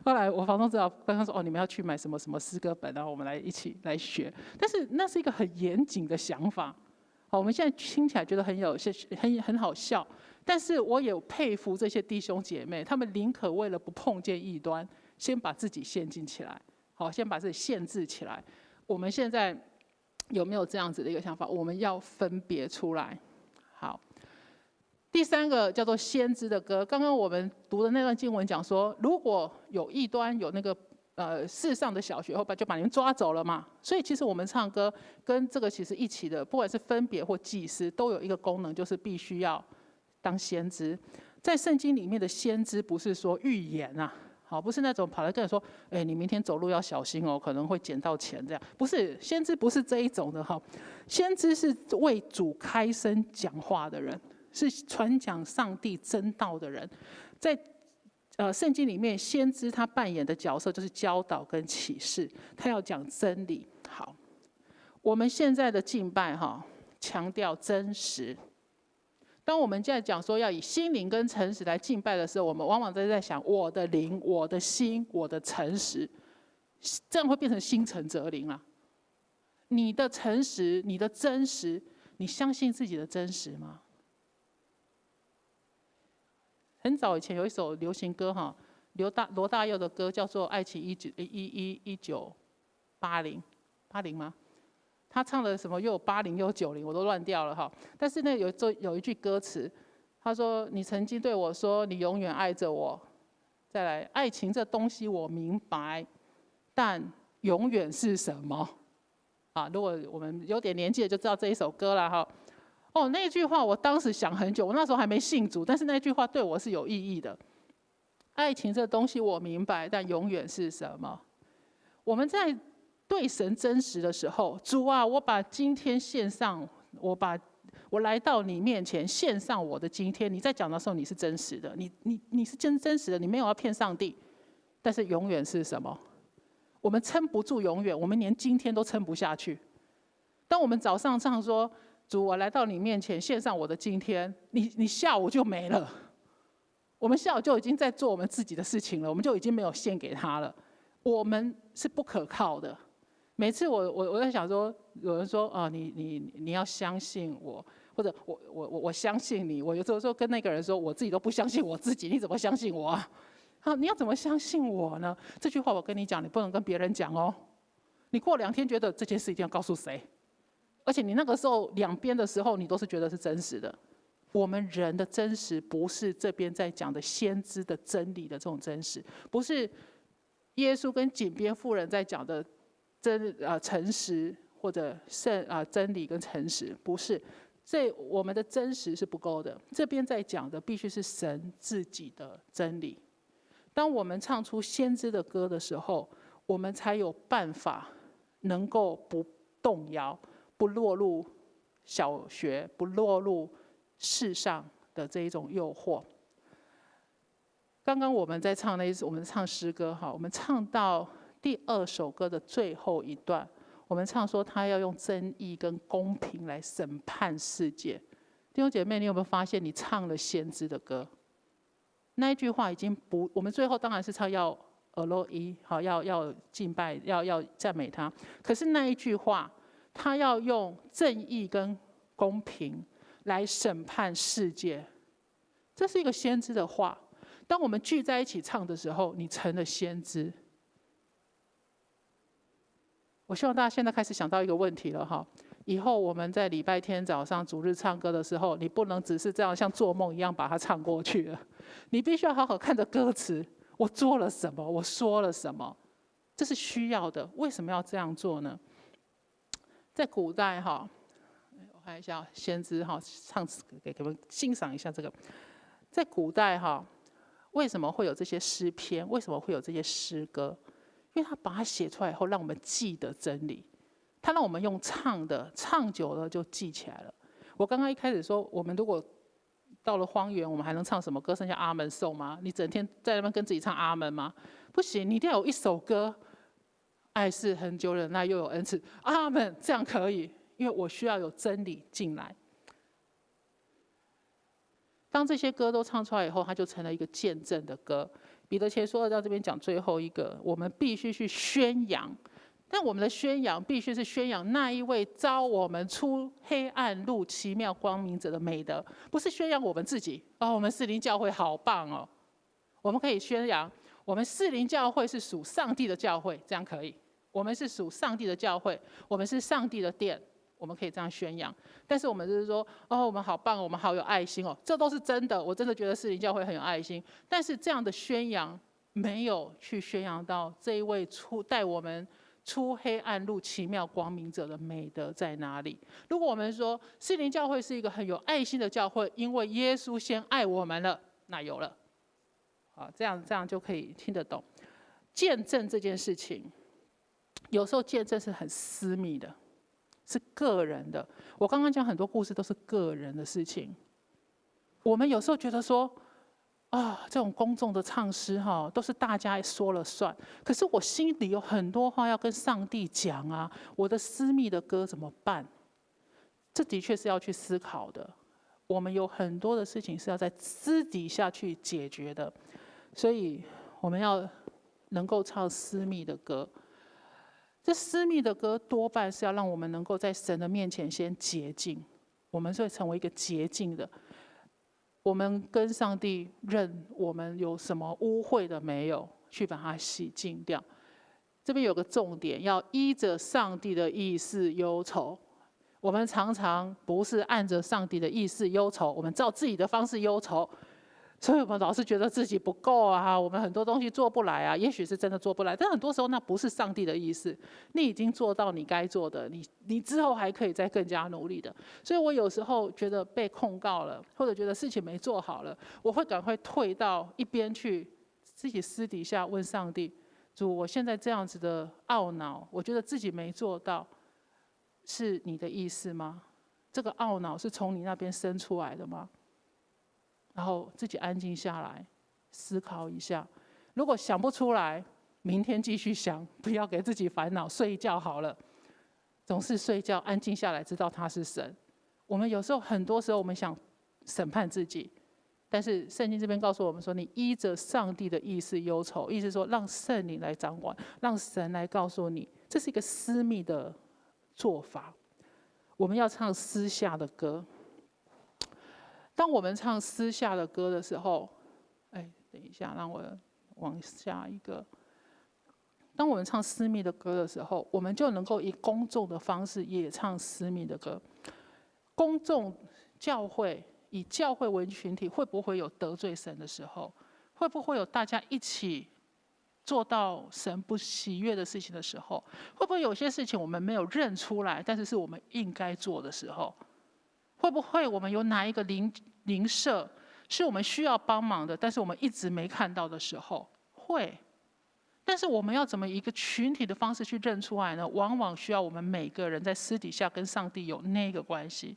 后来我房东知道，跟他说：“你们要去买什么什么诗歌本，然后我们一起来学。”但是那是一个很严谨的想法。我们现在听起来觉得很好笑。但是我也佩服这些弟兄姐妹，他们宁可为了不碰见异端，先把自己限制起来，先把自己限制起来。我们现在有没有这样子的一个想法？我们要分别出来。好，第3个叫做先知的歌。刚刚我们读的那段经文讲说，如果有异端，有那个世上的小学后就把你们抓走了嘛。所以其实我们唱歌跟这个其实一起的，不管是分别或祭司，都有一个功能，就是必须要当先知。在圣经里面的先知不是说预言不是那种跑来跟你说，你明天走路要小心哦，可能会捡到钱这样。不是，先知不是这一种的先知是为主开声讲话的人，是传讲上帝真道的人。在圣经里面，先知他扮演的角色就是教导跟启示，他要讲真理。好，我们现在的敬拜强调真实。当我们现在讲说要以心灵跟诚实来敬拜的时候，我们往往在想我的灵、我的心、我的诚实，这样会变成心诚则灵了。你的诚实、你的真实，你相信自己的真实吗？很早以前有一首流行歌罗大佑的歌叫做《爱情1980》吗？他唱的什么又有80又有90，我都乱掉了但是有一句歌词，他说：“你曾经对我说，你永远爱着我。”再来，爱情这东西我明白，但永远是什么？如果我们有点年纪的就知道这一首歌了那句话我当时想很久，我那时候还没信主，但是那句话对我是有意义的。爱情这东西我明白，但永远是什么？我们在对神真实的时候，主啊，我把今天献上，我来到你面前献上我的今天。你在讲的时候，你是真实的，你是真实的，你没有要骗上帝。但是永远是什么？我们撑不住永远，我们连今天都撑不下去。当我们早上唱说，主，我来到你面前献上我的今天，你下午就没了。我们下午就已经在做我们自己的事情了，我们就已经没有献给他了。我们是不可靠的。每次我在想说，有人说啊，你要相信我，或者我相信你。我有时候跟那个人说，我自己都不相信我自己，你怎么相信我啊？好，你要怎么相信我呢？这句话我跟你讲，你不能跟别人讲哦。你过2天觉得这件事一定要告诉谁，而且你那个时候两边的时候，你都是觉得是真实的。我们人的真实不是这边在讲的先知的真理的这种真实，不是耶稣跟井边妇人在讲的诚实或者真理跟诚实，不是。我们的真实是不够的。这边在讲的必须是神自己的真理。当我们唱出先知的歌的时候，我们才有办法能够不动摇，不落入小学，不落入世上的这一种诱惑。刚刚我们在唱我们唱诗歌哈，我们唱到第2首歌的最后一段，我们唱说他要用正义跟公平来审判世界。弟兄姐妹，你有没有发现你唱了先知的歌？那一句话已经不，我们最后当然是唱要Eloi，好，要敬拜，要赞美他。可是那一句话，他要用正义跟公平来审判世界，这是一个先知的话。当我们聚在一起唱的时候，你成了先知。我希望大家现在开始想到一个问题了哈。以后我们在礼拜天早上主日唱歌的时候，你不能只是这样像做梦一样把它唱过去了，你必须要好好看着歌词，我做了什么，我说了什么，这是需要的。为什么要这样做呢？在古代哈，我看一下先知哈，唱给你们欣赏一下这个。在古代哈，为什么会有这些诗篇？为什么会有这些诗歌？因为他把它写出来以后，让我们记得真理。他让我们用唱的，唱久了就记起来了。我刚刚一开始说，我们如果到了荒原，我们还能唱什么歌？剩下阿门颂吗？你整天在那边跟自己唱阿门吗？不行，你一定要有一首歌，爱是恒久忍耐，又有恩慈，阿门，这样可以。因为我需要有真理进来。当这些歌都唱出来以后，它就成了一个见证的歌。彼得前书2章这边讲最后一个，我们必须去宣扬。但我们的宣扬必须是宣扬那一位召我们出黑暗入奇妙光明者的美德，不是宣扬我们自己。我们士林教会好棒哦！我们可以宣扬我们士林教会是属上帝的教会，这样可以。我们是属上帝的教会，我们是上帝的殿，我们可以这样宣扬。但是我们就是说，我们好棒，我们好有爱心哦，这都是真的。我真的觉得士林教会很有爱心，但是这样的宣扬没有去宣扬到这一位带我们出黑暗入奇妙光明者的美德在哪里？如果我们说士林教会是一个很有爱心的教会，因为耶稣先爱我们了，那有了，这样就可以听得懂。见证这件事情，有时候见证是很私密的，是个人的。我刚刚讲很多故事都是个人的事情。我们有时候觉得说，这种公众的唱诗都是大家说了算。可是我心里有很多话要跟上帝讲啊，我的私密的歌怎么办？这的确是要去思考的。我们有很多的事情是要在私底下去解决的，所以我们要能够唱私密的歌。这私密的歌多半是要让我们能够在神的面前先洁净，我们会成为一个洁净的。我们跟上帝认我们有什么污秽的没有，去把它洗净掉。这边有个重点，要依着上帝的意思忧愁。我们常常不是按着上帝的意思忧愁，我们照自己的方式忧愁。所以我们老是觉得自己不够啊，我们很多东西做不来啊，也许是真的做不来，但很多时候那不是上帝的意思。你已经做到你该做的，你之后还可以再更加努力的。所以我有时候觉得被控告了，或者觉得事情没做好了，我会赶快退到一边去，自己私底下问上帝：主，我现在这样子的懊恼，我觉得自己没做到，是你的意思吗？这个懊恼是从你那边生出来的吗？然后自己安静下来，思考一下。如果想不出来，明天继续想，不要给自己烦恼，睡一觉好了。总是睡觉，安静下来，知道他是神。我们有时候，很多时候，我们想审判自己，但是圣经这边告诉我们说，你依着上帝的意思忧愁，意思说让圣灵来掌管，让神来告诉你这是一个私密的做法。我们要唱私下的歌。当我们唱私下的歌的时候，等一下，让我往下一个。当我们唱私密的歌的时候，我们就能够以公众的方式也唱私密的歌。公众教会以教会为群体，会不会有得罪神的时候？会不会有大家一起做到神不喜悦的事情的时候？会不会有些事情我们没有认出来，但是是我们应该做的时候？会不会我们有哪一个邻舍是我们需要帮忙的，但是我们一直没看到的时候？会。但是我们要怎么以一个群体的方式去认出来呢？往往需要我们每个人在私底下跟上帝有那个关系，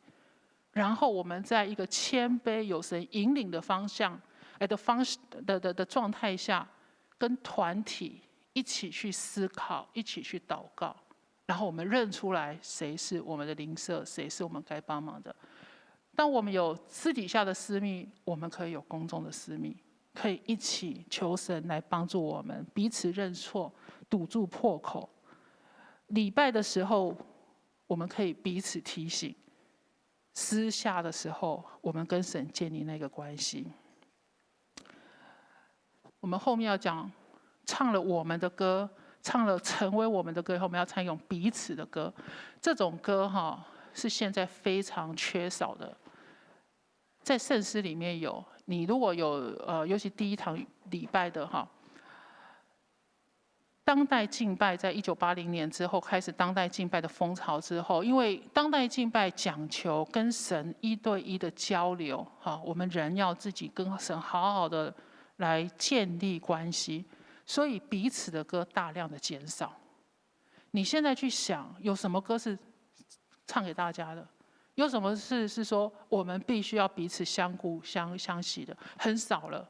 然后我们在一个谦卑有神引领的方向的状态下，跟团体一起去思考，一起去祷告，然后我们认出来谁是我们的邻舍，谁是我们该帮忙的。当我们有私底下的私密，我们可以有公众的私密，可以一起求神来帮助我们彼此认错，堵住破口。礼拜的时候，我们可以彼此提醒；私下的时候，我们跟神建立那个关系。我们后面要讲，唱了我们的歌，唱了成为我们的歌以后，我们要唱用彼此的歌。这种歌是现在非常缺少的。在圣诗里面有，你如果有尤其第一堂礼拜的当代敬拜，在1980年之后开始当代敬拜的风潮之后，因为当代敬拜讲求跟神1对1的交流，我们人要自己跟神好好的来建立关系，所以彼此的歌大量的减少。你现在去想，有什么歌是唱给大家的？有什么事是说我们必须要彼此相顾相惜的？很少了。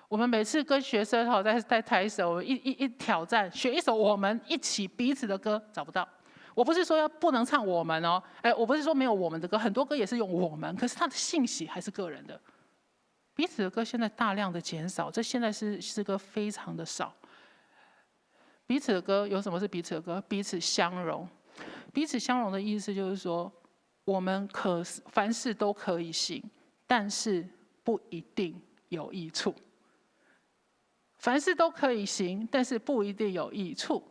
我们每次跟学生在台手，我们一挑战学一首我们一起彼此的歌，找不到。我不是说不能唱我们哦，我不是说没有我们的歌，很多歌也是用我们，可是它的信息还是个人的。彼此的歌现在大量的减少，这现在诗歌非常的少。彼此的歌有什么是彼此的歌？彼此相容。彼此相容的意思就是说，我们凡事都可以行，但是不一定有益处。凡事都可以行，但是不一定有益处。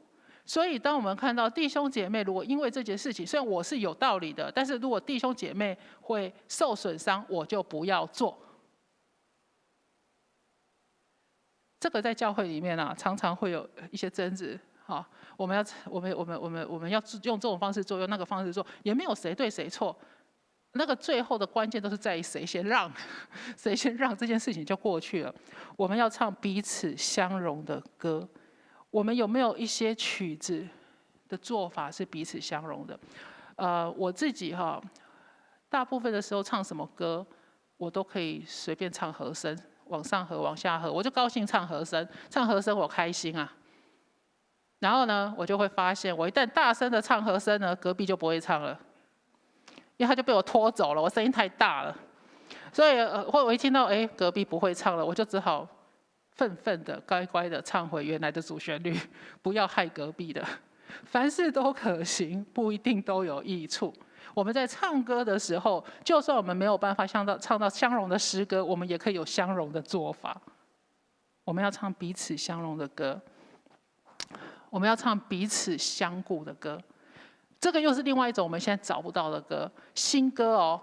所以当我们看到弟兄姐妹如果因为这件事情，虽然我是有道理的，但是如果弟兄姐妹会受损伤，我就不要做。这个在教会里面常常会有一些争执。我们要用这种方式做，用那个方式做，也没有谁对谁错。那个最后的关键都是在于谁先让，谁先让，这件事情就过去了。我们要唱彼此相容的歌。我们有没有一些曲子的做法是彼此相容的？我自己大部分的时候唱什么歌，我都可以随便唱和声，往上和往下和，我就高兴唱和声，唱和声我开心啊。然后呢，我就会发现，我一旦大声的唱和声呢，隔壁就不会唱了，因为他就被我拖走了，我声音太大了。所以我一听到隔壁不会唱了，我就只好愤愤的乖乖的唱回原来的主旋律，不要害隔壁的。凡事都可行，不一定都有益处。我们在唱歌的时候，就算我们没有办法唱到相容的诗歌，我们也可以有相容的做法。我们要唱彼此相容的歌，我们要唱彼此相顾的歌。这个又是另外一种我们现在找不到的歌，新歌哦。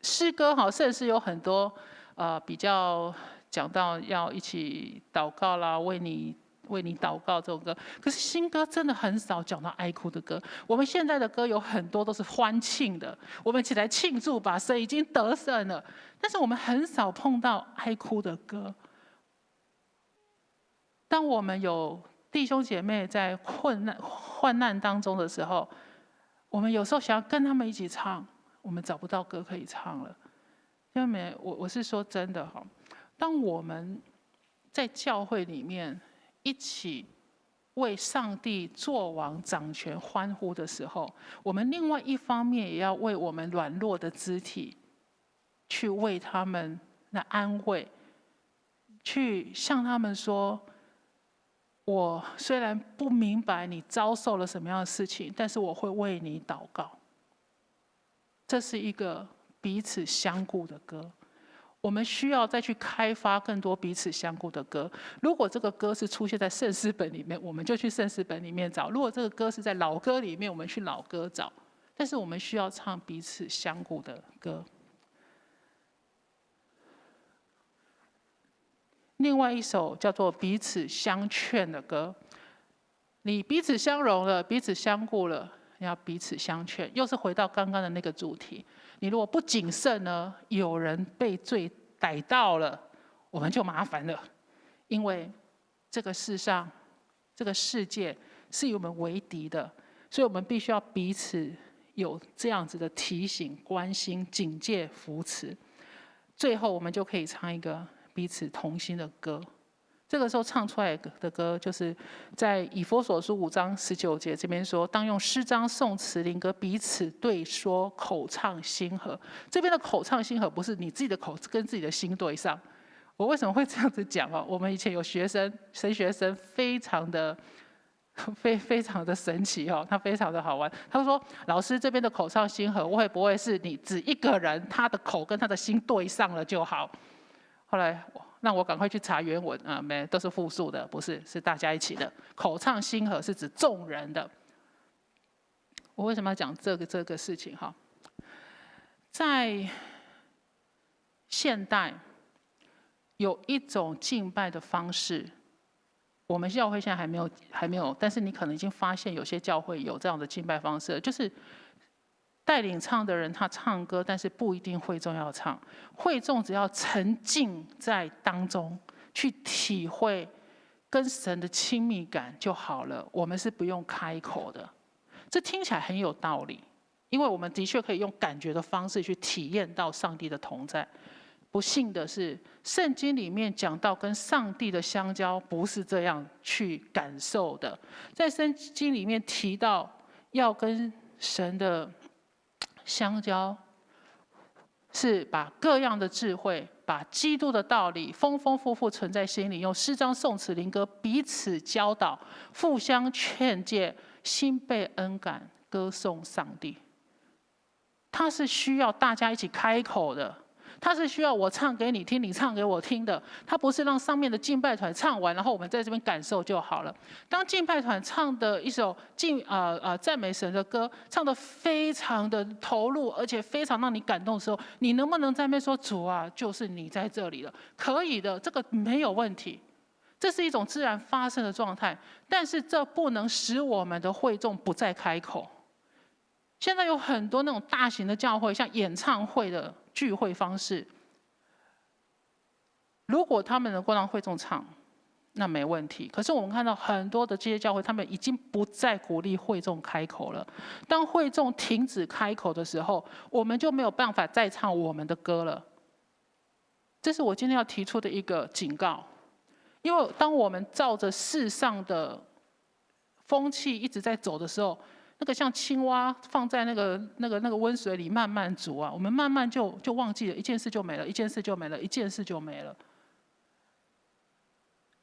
诗歌甚至有很多比较讲到要一起祷告啦，为你祷告这种歌。可是新歌真的很少讲到哀哭的歌。我们现在的歌有很多都是欢庆的，我们一起来庆祝吧，神已经得胜了。但是我们很少碰到哀哭的歌。当我们有弟兄姐妹在患难当中的时候，我们有时候想要跟他们一起唱，我们找不到歌可以唱了。因为我是说真的当我们在教会里面一起为上帝作王掌权欢呼的时候，我们另外一方面也要为我们软弱的肢体去为他们来安慰，去向他们说，我虽然不明白你遭受了什么样的事情，但是我会为你祷告。这是一个彼此相顾的歌。我们需要再去开发更多彼此相顾的歌。如果这个歌是出现在圣诗本里面，我们就去圣诗本里面找；如果这个歌是在老歌里面，我们去老歌找。但是我们需要唱彼此相顾的歌。另外一首叫做彼此相劝的歌。你彼此相容了，彼此相顾了，你要彼此相劝，又是回到刚刚的那个主题。你如果不谨慎呢，有人被罪逮到了，我们就麻烦了。因为这个世上，这个世界是以我们为敌的，所以我们必须要彼此有这样子的提醒、关心、警戒、扶持。最后，我们就可以唱一个彼此同心的歌。这个时候唱出来的歌，就是在以弗所书5章19节这边说，当用诗章、颂词、灵歌彼此对说，口唱心和。这边的口唱心和不是你自己的口跟自己的心对上。我为什么会这样子讲啊？我们以前有学生，神学生非常的神奇哦，他非常的好玩。他说：“老师这边的口唱心和，会不会是你只一个人，他的口跟他的心对上了就好？”后来让我赶快去查原文啊，没都是复数的，不是，是大家一起的。口唱心和是指众人的。我为什么要讲这个事情哈？在现代有一种敬拜的方式，我们教会现在还没有，但是你可能已经发现有些教会有这样的敬拜方式，就是带领唱的人他唱歌，但是不一定会众要唱，会众只要沉浸在当中，去体会跟神的亲密感就好了。我们是不用开口的，这听起来很有道理，因为我们的确可以用感觉的方式去体验到上帝的同在。不幸的是，圣经里面讲到跟上帝的相交不是这样去感受的。在圣经里面提到要跟神的相交，是把各样的智慧，把基督的道理丰丰富富存在心里，用诗章、颂词、灵歌彼此教导，互相劝诫，心被恩感，歌颂上帝。它是需要大家一起开口的，它是需要我唱给你听，你唱给我听的。它不是让上面的敬拜团唱完，然后我们在这边感受就好了。当敬拜团唱的一首赞美神的歌，唱得非常的投入，而且非常让你感动的时候，你能不能在那边说：“主啊，就是你在这里了？”可以的，这个没有问题。这是一种自然发生的状态，但是这不能使我们的会众不再开口。现在有很多那种大型的教会，像演唱会的聚会方式，如果他们能够让会众唱，那没问题。可是我们看到很多的这些教会，他们已经不再鼓励会众开口了。当会众停止开口的时候，我们就没有办法再唱我们的歌了。这是我今天要提出的一个警告。因为当我们照着世上的风气一直在走的时候，那个像青蛙放在那个温水里慢慢煮啊，我们慢慢就忘记了，一件事就没了，一件事就没了，一件事就没了。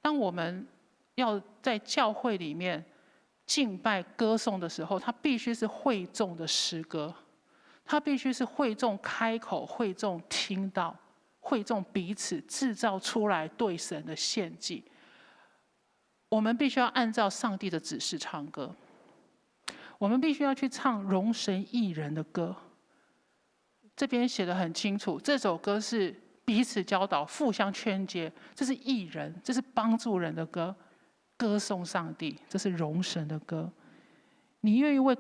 当我们要在教会里面敬拜歌颂的时候，它必须是会众的诗歌，它必须是会众开口，会众听到，会众彼此制造出来对神的献祭。我们必须要按照上帝的指示唱歌。我们必须要去唱荣神益人的歌，这边写得很清楚，这首歌是彼此教导、互相劝诫，这是益人，这是帮助人的歌，歌颂上帝，这是荣神的歌。你愿意为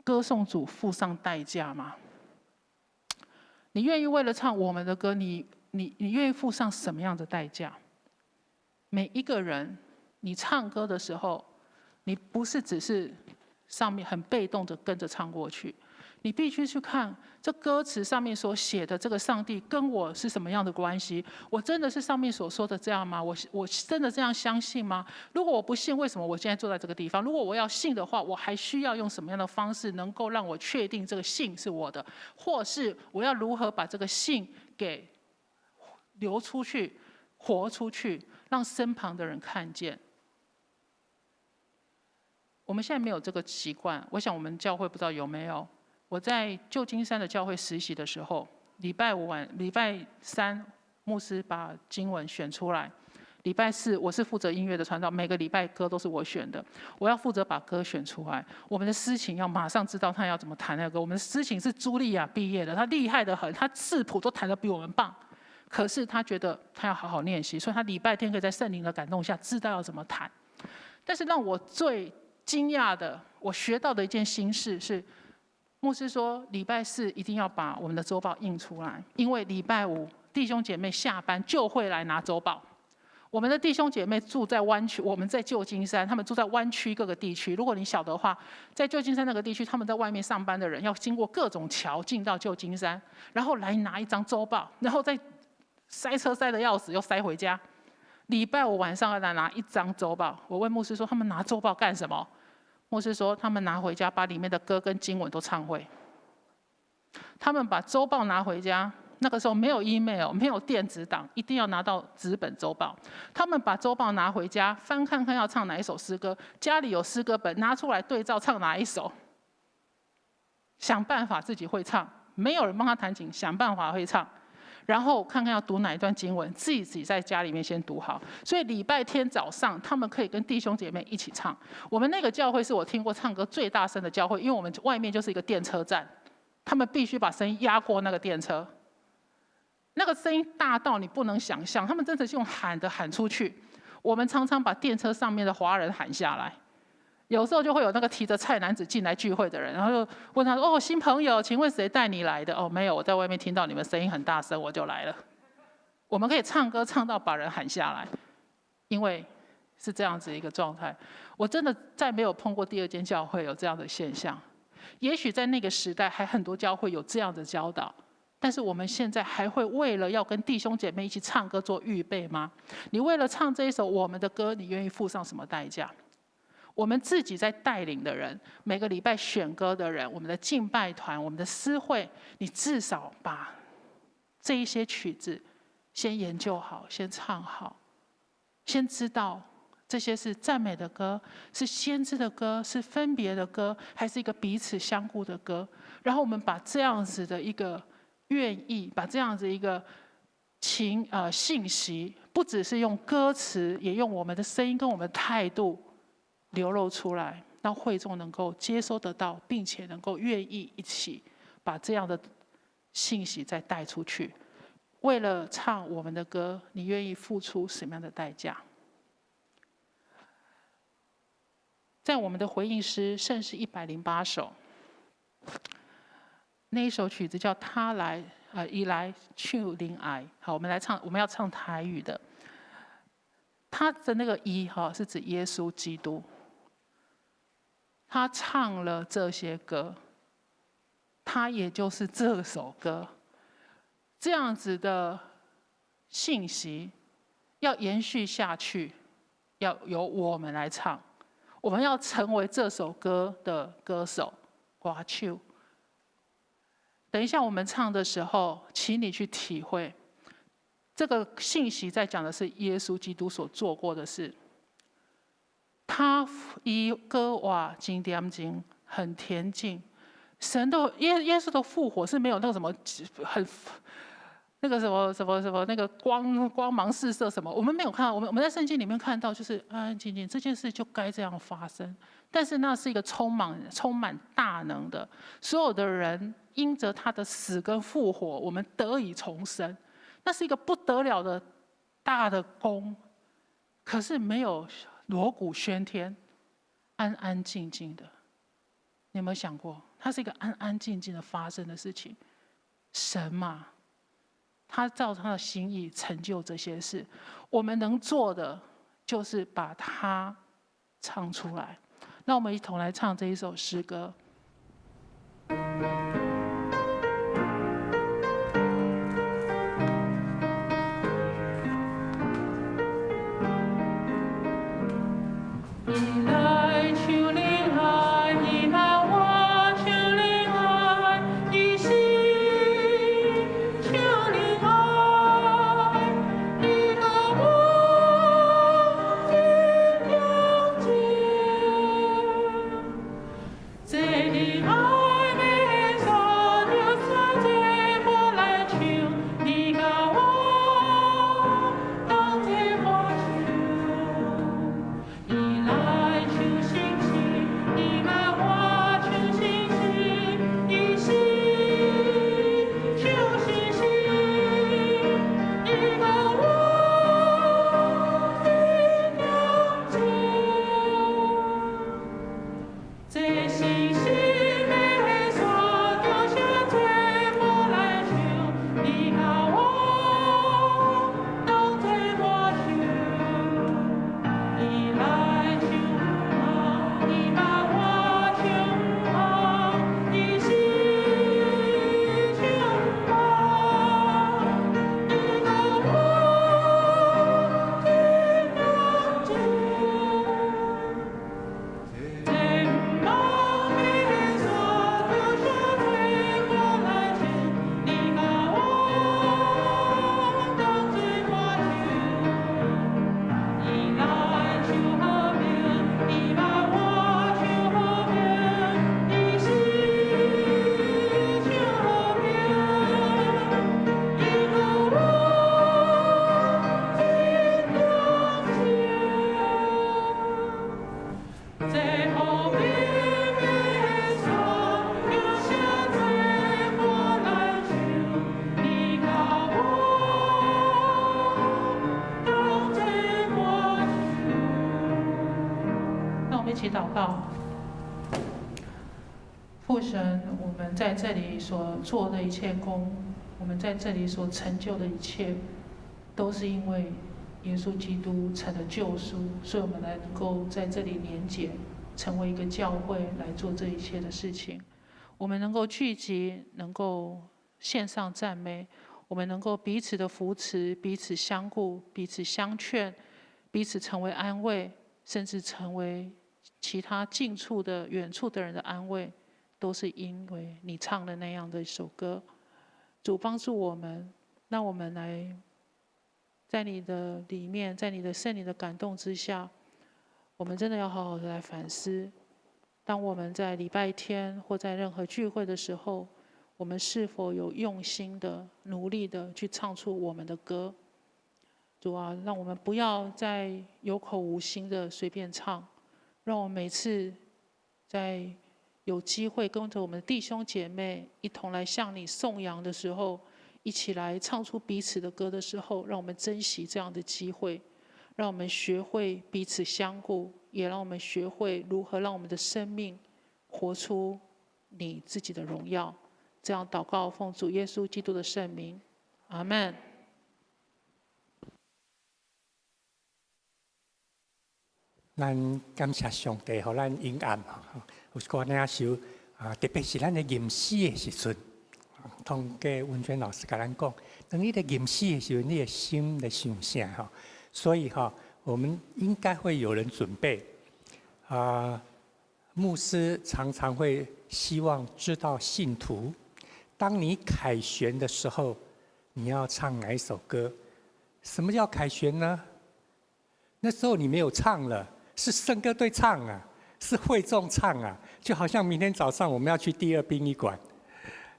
歌颂主付上代价吗？你愿意为了唱我们的歌，你愿意付上什么样的代价？每一个人，你唱歌的时候，你不是只是上面很被动的跟着唱过去，你必须去看这歌词上面所写的这个上帝跟我是什么样的关系？我真的是上面所说的这样吗？我真的这样相信吗？如果我不信，为什么我现在坐在这个地方？如果我要信的话，我还需要用什么样的方式能够让我确定这个信是我的？或是我要如何把这个信给流出去、活出去，让身旁的人看见？我们现在没有这个习惯，我想我们教会不知道有没有。我在旧金山的教会实习的时候，礼拜三牧师把经文选出来，礼拜四我是负责音乐的传道，每个礼拜歌都是我选的，我要负责把歌选出来。我们的司琴要马上知道他要怎么弹那个歌。我们的司琴是茱莉亚毕业的，他厉害得很，他视谱都弹得比我们棒。可是他觉得他要好好练习，所以他礼拜天可以在圣灵的感动下知道要怎么弹。但是让我最惊讶的，我学到的一件新事是，牧师说礼拜四一定要把我们的周报印出来，因为礼拜五弟兄姐妹下班就会来拿周报。我们的弟兄姐妹住在湾区，我们在旧金山，他们住在湾区各个地区。如果你晓得的话，在旧金山那个地区，他们在外面上班的人要经过各种桥进到旧金山，然后来拿一张周报，然后再塞车塞得要死，又塞回家。礼拜五晚上要来拿一张周报。我问牧师说，他们拿周报干什么？牧师说，他们拿回家把里面的歌跟经文都唱会。他们把周报拿回家，那个时候没有 email， 没有电子档，一定要拿到纸本周报。他们把周报拿回家，翻看看要唱哪一首诗歌，家里有诗歌本，拿出来对照唱哪一首，想办法自己会唱，没有人帮他弹琴，想办法会唱。然后看看要读哪一段经文，自己在家里面先读好。所以礼拜天早上，他们可以跟弟兄姐妹一起唱。我们那个教会是我听过唱歌最大声的教会，因为我们外面就是一个电车站，他们必须把声音压过那个电车，那个声音大到你不能想象，他们真的是用喊的喊出去。我们常常把电车上面的华人喊下来。有时候就会有那个提着菜篮子进来聚会的人，然后就问他说：“哦，新朋友，请问谁带你来的？”“哦，没有，我在外面听到你们声音很大声，我就来了。”我们可以唱歌唱到把人喊下来，因为是这样子一个状态。我真的再没有碰过第二间教会有这样的现象。也许在那个时代还很多教会有这样的教导，但是我们现在还会为了要跟弟兄姐妹一起唱歌做预备吗？你为了唱这一首我们的歌，你愿意付上什么代价？我们自己在带领的人，每个礼拜选歌的人，我们的敬拜团，我们的诗会，你至少把这一些曲子先研究好，先唱好，先知道这些是赞美的歌，是先知的歌，是分别的歌，还是一个彼此相顾的歌。然后我们把这样子的一个愿意，把这样子一个信息，不只是用歌词，也用我们的声音跟我们的态度流露出来，让会众能够接收得到，并且能够愿意一起把这样的信息再带出去。为了唱我们的歌，你愿意付出什么样的代价？在我们的回应诗《圣诗108首》，那一首曲子叫《他来一来去临爱》。好，我们要唱台语的。他的那个一是指耶稣基督。他唱了这些歌，他也就是这首歌。这样子的信息要延续下去，要由我们来唱。我们要成为这首歌的歌手，歌手。等一下我们唱的时候，请你去体会，这个信息在讲的是耶稣基督所做过的事。他以歌哇经典经很恬静，神的耶稣的复活是没有那个什么很那个什么那个光芒四射什么，我们没有看到。我们在圣经里面看到，就是安安静静这件事就该这样发生。但是那是一个充满大能的，所有的人因着他的死跟复活，我们得以重生。那是一个不得了的大的功，可是没有锣鼓喧天，安安静静的。你有没有想过，它是一个安安静静的发生的事情？神嘛，他照他的心意成就这些事，我们能做的就是把它唱出来。让我们一同来唱这一首诗歌。起祷告。父神，我们在这里所做的一切功，我们在这里所成就的一切，都是因为耶稣基督成了救赎，所以我们能够在这里连结，成为一个教会来做这一切的事情。我们能够聚集，能够献上赞美，我们能够彼此的扶持，彼此相顾，彼此相劝，彼此成为安慰，甚至成为其他近处的、远处的人的安慰，都是因为你唱的那样的一首歌。主帮助我们，让我们来在你的里面，在你的圣灵的感动之下，我们真的要好好的来反思。当我们在礼拜天或在任何聚会的时候，我们是否有用心的、努力的去唱出我们的歌？主啊，让我们不要再有口无心的随便唱，让我们每次在有机会跟着我们的弟兄姐妹一同来向你颂扬的时候，一起来唱出彼此的歌的时候，让我们珍惜这样的机会，让我们学会彼此相顾，也让我们学会如何让我们的生命活出你自己的荣耀。这样祷告，奉主耶稣基督的圣名，阿们。咱感谢上帝，互咱平安。有歌那首特别是咱的吟诗的时阵，通过文娟老师甲咱讲，当你在吟诗的时候，你的心在想啥？所以我们应该会有人准备。牧师常常会希望知道信徒，当你凯旋的时候，你要唱哪一首歌？什么叫凯旋呢？那时候你没有唱了。是圣歌队唱啊，是会众唱啊，就好像明天早上我们要去第二殡仪馆，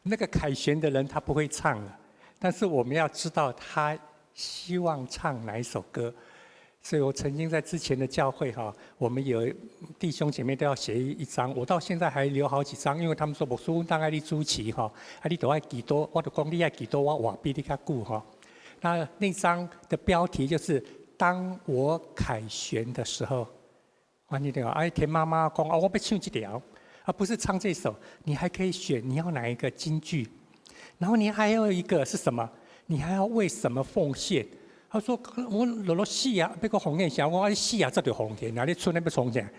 那个凯旋的人他不会唱了，但是我们要知道他希望唱哪一首歌。所以我曾经在之前的教会我们有弟兄姐妹都要写一张，我到现在还留好几张，因为他们说牧师当爱你主持你都爱祈祷，我就讲你爱祈祷，我话比你较久那张的标题就是当我凯旋的时候。你田妈妈讲我要唱这条，不是唱这首，你还可以选你要哪一个金句，然后你还有一个是什么？你还要为什么奉献？他说我落死啊，要个奉献啥？我死啊，这就奉献，哪里出那边奉献？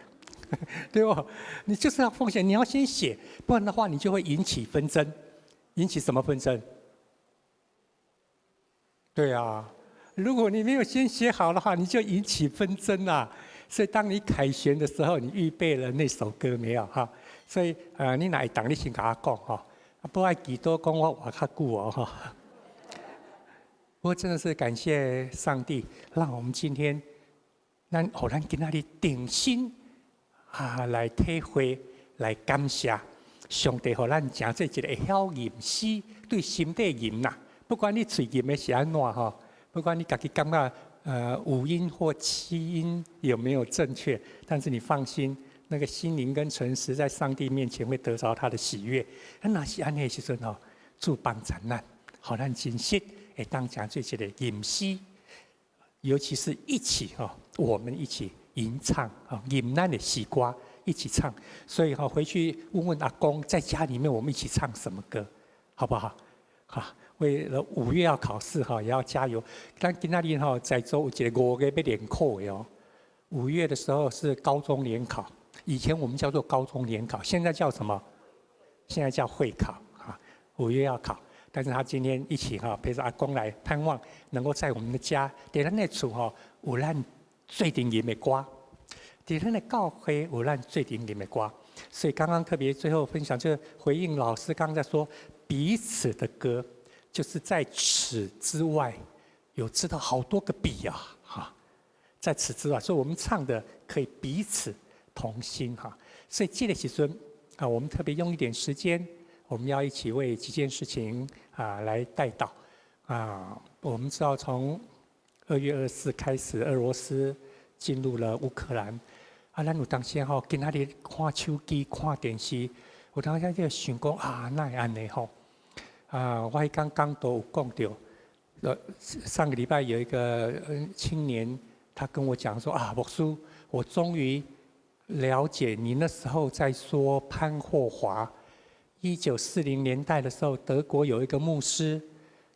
对不？你就是要奉献，你要先写，不然的话你就会引起纷争，引起什么纷争？对啊，如果你没有先写好的话，你就引起纷争啊。所以当你凯旋的时候，你预备了那首歌没有所以你哪一档你先跟我讲不爱祈祷讲我话较久不过真的是感谢上帝，让我们今天咱今仔日定心来体会，来感谢上帝，让咱真做一个会晓吟诗，对心底吟呐。不管你嘴吟的是安怎不管你自己感觉。五音或七音有没有正确？但是你放心，那个心灵跟诚实在上帝面前会得着他的喜悦。那是安尼的时阵主帮助咱，好咱真实会当讲做一个吟诗，尤其是一起我们一起吟唱吟咱的诗歌，一起唱。所以回去问问阿公，在家里面我们一起唱什么歌，好不好？为了5月要考试也要加油。但今仔日在座有一个5月要联考的5月的时候是高中联考，以前我们叫做高中联考，现在叫什么？现在叫会考5月要考。但是他今天一起陪着阿公来，盼望能够在我们的家，在咱的厝有咱最顶吟的歌，在咱的教会有咱最顶吟的歌。所以刚刚特别最后分享，就是回应老师刚才说彼此的歌。就是在此之外，有知道好多个彼在此之外，所以我们唱的可以彼此同心所以这个时阵我们特别用一点时间，我们要一起为几件事情来代祷我们知道从2月24开始，俄罗斯进入了乌克兰咱有当时今仔日看手机、看电视，有当时就想讲哪会安尼我刚都有讲到，上个礼拜有一个青年，他跟我讲说牧师，我终于了解你那时候在说潘霍华。1940年代的时候，德国有一个牧师，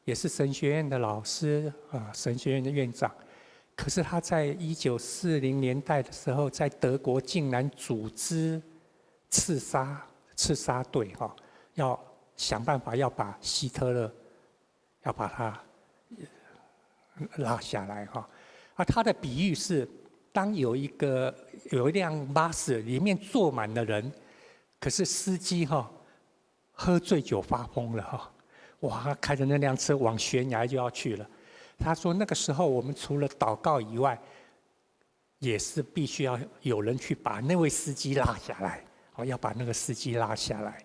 也是神学院的老师啊，神学院的院长。可是他在1940年代的时候，在德国竟然组织刺杀队哈，要想办法要把希特勒要把他拉下来哈。他的比喻是，当有一辆巴士里面坐满了人，可是司机哈喝醉酒发疯了哈，哇，开着那辆车往悬崖就要去了。他说那个时候我们除了祷告以外，也是必须要有人去把那位司机拉下来，要把那个司机拉下来。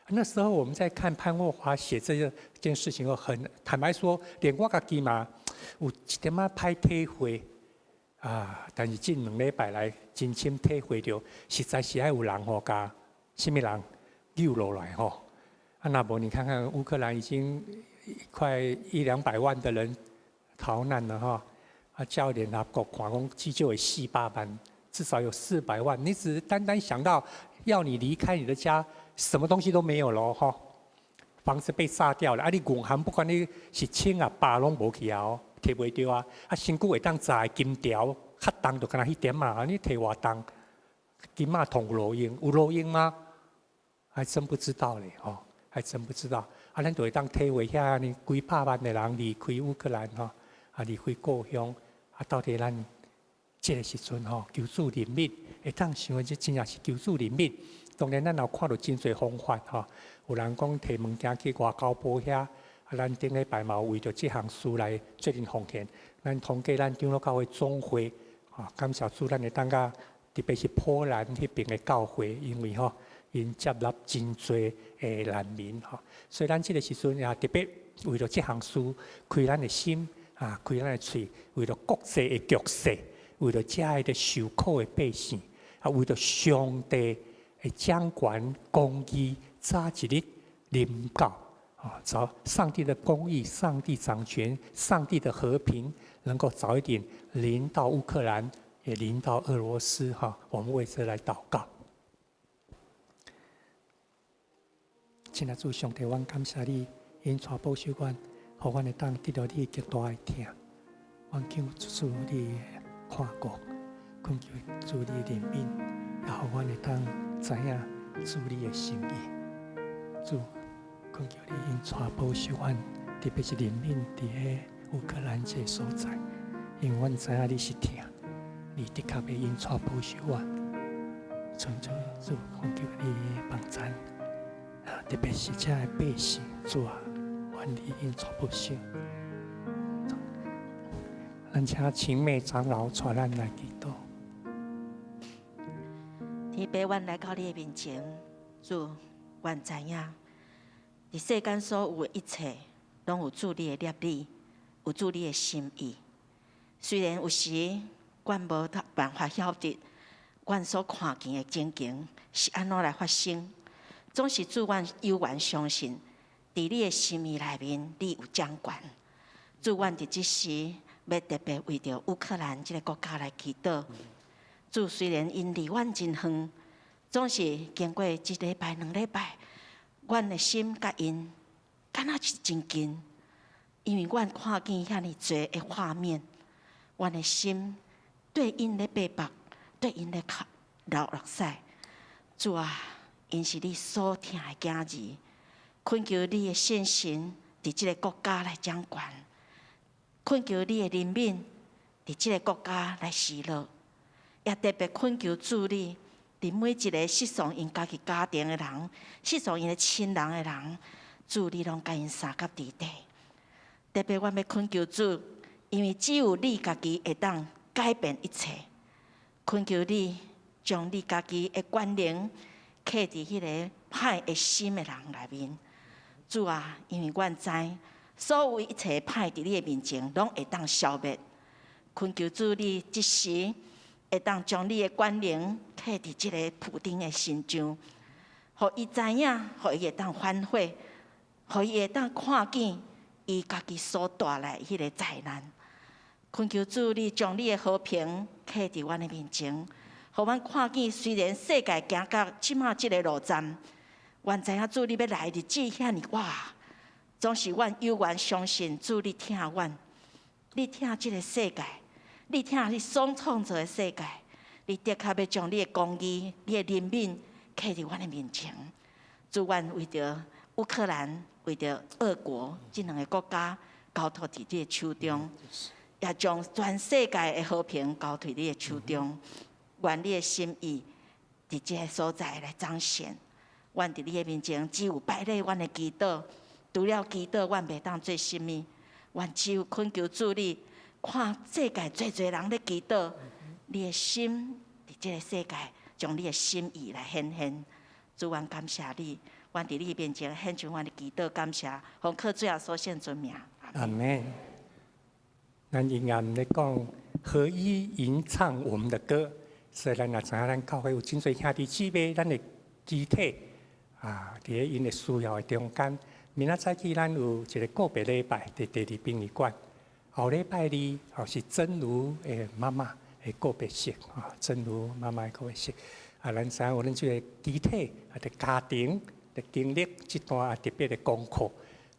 那时候我们在看潘霍华写这件事情后，很坦白说，连我自己嘛有一点仔歹体会啊，但是这2礼拜来真深体会到，实在是要有人吼甲什么人救落来吼。那不你看看乌克兰已经快100-200万的人逃难了哈，叫联合国看讲至少有400万，至少有400万。你只是单单想到要你离开你的家，什么东西都没有了哈，房子被炸掉了，你银行不管你是千啊百拢无去啊，摕袂到啊，身躯会当炸的金条较重就敢若迄点嘛，你摕偌重，金嘛通路用，有路用吗？还真不知道嘞吼。还真不知道，咱就会当体会遐呢，几百万的人离开乌克兰吼，离开故乡，到底咱这个时阵吼，求助人民，会当想的这真正是求助人民。当然，咱也看到真侪方法吼，有人讲摕物件去外交部遐，咱顶礼拜嘛为着这项事来决定奉献。咱通过咱长老教会总会，感谢主，咱会当甲，特别是波兰迄边的教会，因为吼。因接纳真侪诶难民吼，所以咱这个时阵也特别为了这项事，开咱的心啊，开咱的嘴，为了国际的局势，为了遮个受苦的百姓，为了上帝的掌权公义，早一日临到啊，早上帝的公义、上帝掌权、上帝的和平，能够早一点临到乌克兰，也临到俄罗斯哈。我们为这来祷告。亲爱主上帝，阮感谢你，因带保守阮，互阮会当得到你极大的疼。阮求主你看顾，恳求主你的怜悯，也互阮会当知影主你的心意。主，恳求你因带保守阮，特别是怜悯伫个乌克兰这所在，因阮知影你是疼，你的确会因带保守阮。从主，恳求你帮助。特别是这的百姓，主啊，愿你因带保守。咱请青妹长老带咱来祈祷。天父，阮来到你的面前，主，阮知影，伫世间所有的一切，拢有主你的业力，有主你的心意。虽然有时阮无办法晓得，阮所看见的情形是安怎来发生。总是主，阮有缘相信，伫你的心意内面，你有掌权。主，阮伫即时要特别为着乌克兰这个国家来祈祷。主，虽然因离阮真远，总是经过1礼拜、2礼拜，阮的心甲因敢若是真近，因为阮看见遐尼侪的画面，阮的心对因咧背叛，对因咧流涕。主啊！因是你所疼的囝儿，恳求你的信心伫这个国家来掌权，恳求你的怜悯伫这个国家来施乐，也特别恳求主你伫每一个失丧因家己家庭的人，失丧因的亲人的人，主你拢甲因三甲伫地。特别我要恳求主，因为只有你家己会当改变一切，恳求你将你家己的权能。刻伫迄个歹的心的人内面，主啊，因为阮知所有一切歹伫你的面前，拢会当消灭。恳求主你即时会当将你的权能刻伫即个普丁的心上，互伊知影，互伊会当反悔，互伊会当看见伊家己所带来迄个灾难。恳求主你将你的和平刻伫阮的面前。互阮看见虽然世界行到即马即个路站，阮知影主你要来日子遐尼哇，总是阮有缘相信主你听阮，你听即个世界，你听你所创造的世界，你的确要将你的公义、你的怜悯刻伫阮的面前。主，阮为着乌克兰、为着俄国这两个国家交托伫你的手中，也将全世界的和平交托你的手中。愿你的心意伫这个所在来彰显。阮伫你的面前只有摆咧阮的祈祷，除了祈祷，阮袂当做什么。阮只有恳求主你，看世界最侪人咧祈祷，你的心伫这个世界，将你的心意来显现。主，阮感谢你，阮伫你面前献上阮的祈祷，感谢，奉靠最后所献尊名。阿门。咱应按咧讲，合一吟唱我们的歌，所以咱也知影咱教会有真侪兄弟姊妹，咱的肢体啊，伫咧因的需要的中间。明仔早起咱有一个个别礼拜，伫第二殡仪馆。后礼拜二是真如的妈妈的个别式啊，真如妈妈的个别式。啊，咱知影有咱这个肢体啊，的家庭的经历这段特别的功课，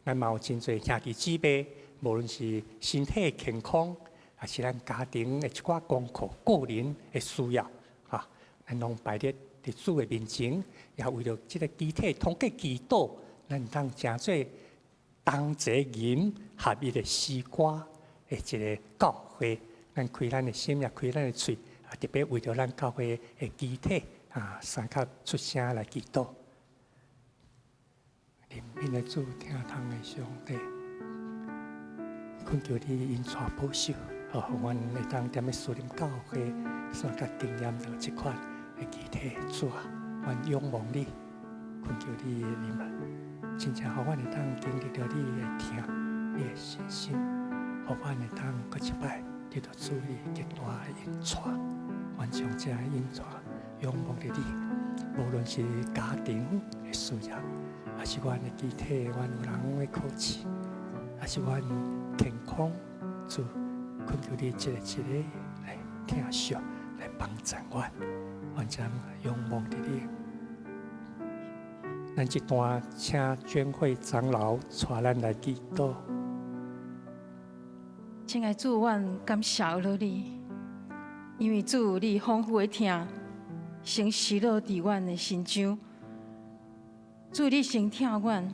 咱嘛有真侪兄弟姊妹，无论是身体健康，还是咱家庭的一寡功课、个人的需要啊，咱拢摆伫主的面前，也为了这个肢体通过祈祷。咱当真做同齐人合一的诗歌的一个教会，咱开咱的心，也开咱的嘴，啊，特别为着咱教会的肢体啊，三脚出声来祈祷。怜悯的主，听通的上帝，恳求你因带保守，互阮会当踮咧树林教会，三脚经验到这款的肢体主啊，阮仰望你，恳求你的怜悯。真正互阮会当经历到你的听，你的信心，互阮会当搁一摆得到主你极大的引带，阮将这引带仰望着你，无论是家庭的需要，还是阮的肢体，阮有人会考试，还是阮健康，主恳求你一个一个来听惜，来帮助阮，阮将仰望着你。咱这段请捐会长老带咱来祈祷。亲爱的主，阮感谢了你，因为主你丰富的听，先施落伫阮的心上。主你先听阮，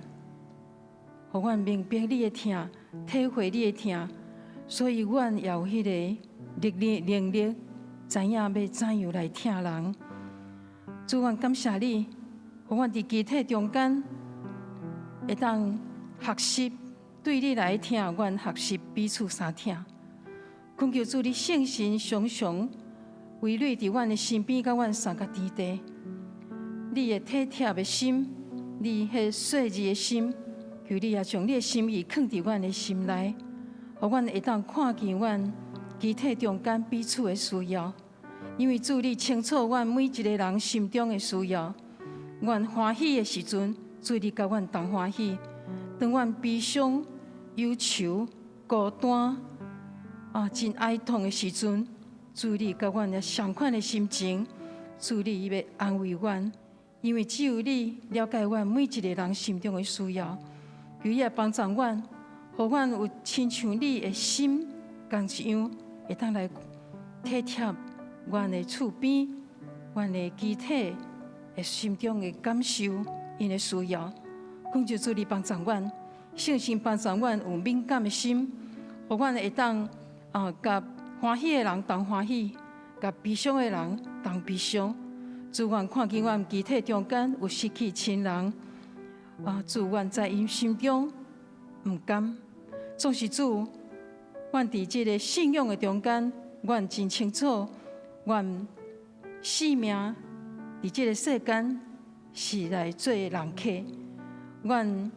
互阮明白你的听，体会你的听，所以阮也有迄个能力，知影要怎样来听人。主，阮感谢你。互阮伫集体中间，会当学习对你来听，阮学习彼此相听。恳求主你圣神常常围绕伫阮的身边，甲阮三角地地。你的体贴的心，你迄细致的心，求你也将你的心意放伫阮的心内，互阮会当看见阮集体中间彼此的需要。因为主你清楚阮每一个人心中的需要。阮欢喜的时阵，主你甲阮同欢喜；当阮悲伤、忧愁、孤单真哀痛的时阵，主你甲阮的相款的心情，主你要安慰阮，因为只有你了解阮每一个人心中的需要，求你也帮助阮，互阮有亲像你的心同一样，会当来体贴阮的厝边、阮的肢体。心中的感受，因的需要，恳求主你帮助阮，圣神帮助阮有敏感的心，互阮会当甲欢喜的人同欢喜，甲悲伤的人同悲伤。主，阮看见阮集体中间有失去亲人，主，阮在因心中毋甘，总是主，阮伫即个信仰的中间，阮真清楚，阮生命。伫这个世间是来做人客，阮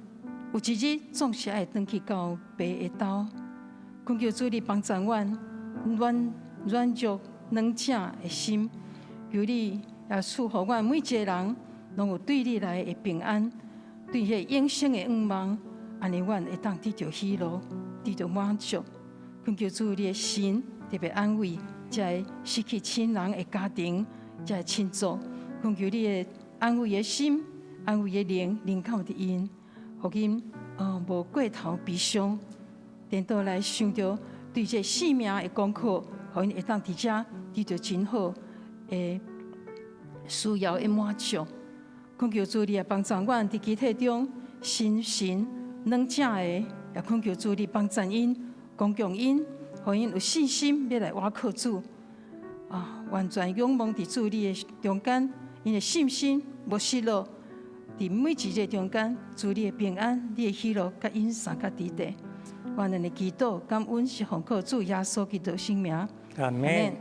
有一日总是爱回去到爸的兜。恳求主你帮助阮软弱软正的心，求你也赐予阮每一个人拢有对你来的平安，对迄永生的愿望，安尼阮会当得到喜乐，得到满足。恳求主你的神特别安慰，在失去亲人的家庭。才会亲做。恳求你的安慰的心，安慰的灵靠伫因，互因无过头悲伤，颠倒来想着对这生命的功课，互因会当伫遮得到真好的需要的满足。恳求主你也帮助阮伫集体中心神软正的，也恳求主你帮助因、供强因，互因有信心要来倚靠主。完全仰望伫主你的中间，因的信心无失落。伫每一日中间，主你的平安、你的喜乐，甲因三角伫地。愿咱的祈祷、感恩是奉靠主耶稣基督圣名。阿门。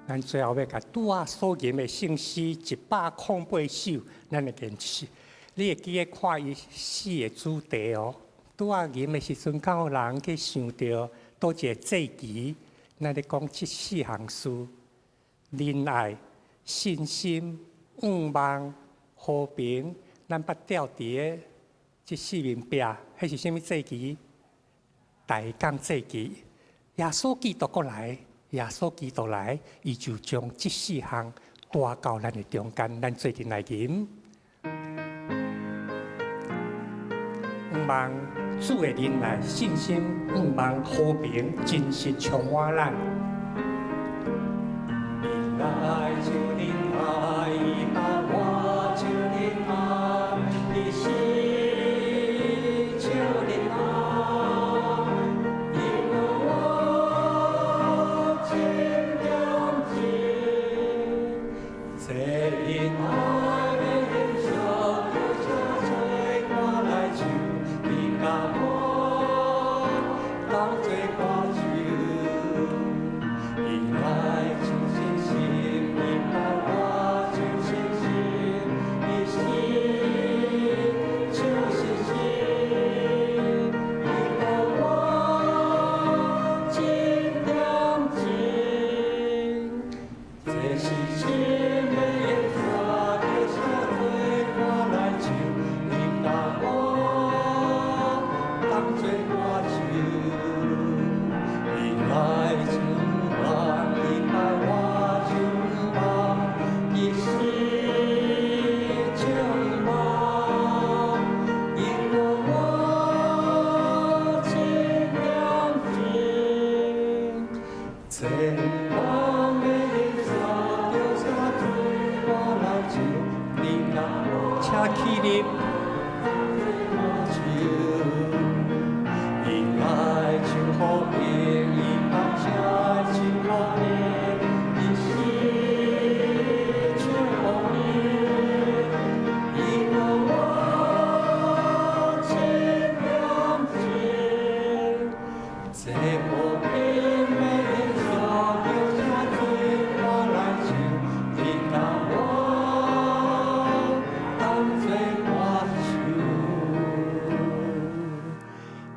咱最后要甲拄啊所言的信息108首，咱会坚持。你会记得看伊死的主题哦。拄啊吟的时阵，敢有人去想到倒一个祭旗？咱咧讲这4项事：仁爱、信心、仰望、和平。咱捌吊伫的这4面壁，迄是啥物祭旗？大港祭旗。耶稣基督过来。耶稣基督来，伊就将这4项带到咱的中间，咱做阵来吟。仰望主的仁爱、信心，仰望和平，真实充满咱。仁爱就仁爱，伊把我就仁爱，伊是就仁爱，因我真了解，这仁爱的燃烧，就像水过来就你甲我当作歌手，仁爱就信心，你把我就信心，你是就信心，你把我尽量尽，这是心的颜色，就像水过来就你甲我当作歌手，仁爱就望，你把我就望，你是就望，因我尽量尽，这望的颜色就像水过来就你甲我，请起立。仁爱就和平，伊放下就和平，伊是就和平，因我尽量尽，这和平的颜色就像水过来就你甲我当作歌手。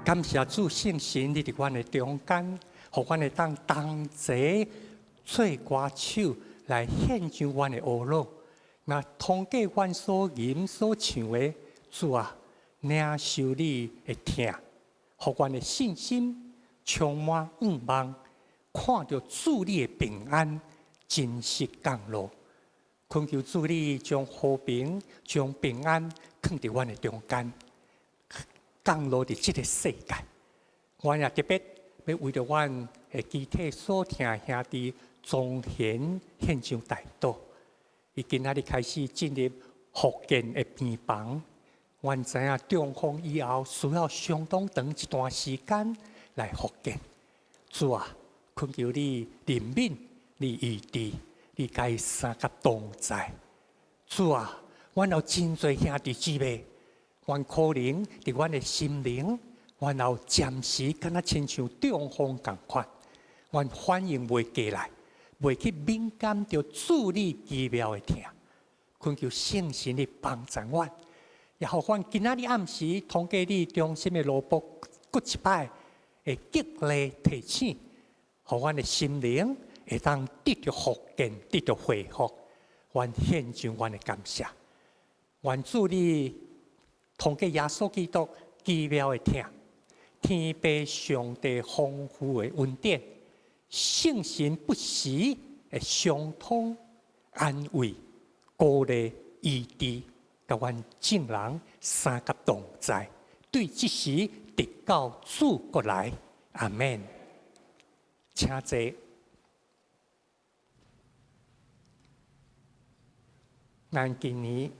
感谢主圣神，你伫阮的中间，互阮会当同齐做歌手来献上阮的恶乐。那通过阮所吟所唱的，主啊，领受你的听，互阮的信心充满仰望，看到主你的平安真实降落。恳求主你将和平、将平安放伫阮的中间。降落伫这个世界，我也特别要为着阮的集体所听兄弟彰显献上大道。伊今仔日开始进入复健的病房，阮知影中风以后需要相当长一段时间来复健。主啊，恳求你怜悯、你医治、你该三甲同在。主啊，阮有真侪兄弟姊妹。阮可能伫阮的心灵，阮有暂时敢若亲像中风共款，阮反应袂过来，袂去敏感着主你奇妙的听。恳求圣神的帮助阮，也互阮今仔日暗时通过你中心的罗卜，搁一摆会激励提醒，互阮的心灵会当得到复健，得到恢复。阮献上阮的感谢，愿主你。通过耶稣基督奇妙的听，天父上帝丰富的恩典，圣神不时的相通，安慰、鼓励、医治，甲阮众人三甲同在，对即时直到主过来，阿免。请坐。咱今年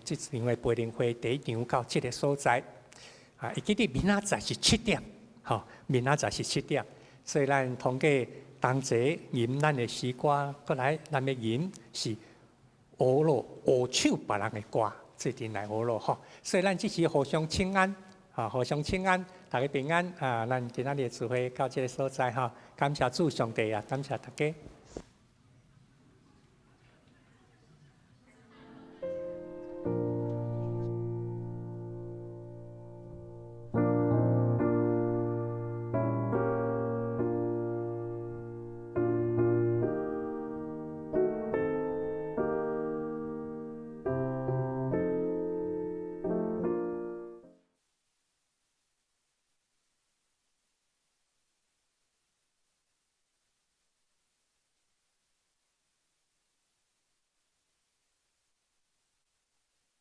即场的培灵会第一场到这个所在，伊记得明仔载是7点，明仔载是7点，所以咱通过同齐吟咱的诗歌，过来咱的吟是学咯学唱别人的歌，做阵来学咯吼。所以咱即时互相请安，互相请安，大家平安咱今仔日的聚会到这个所在感谢主上帝感谢大家。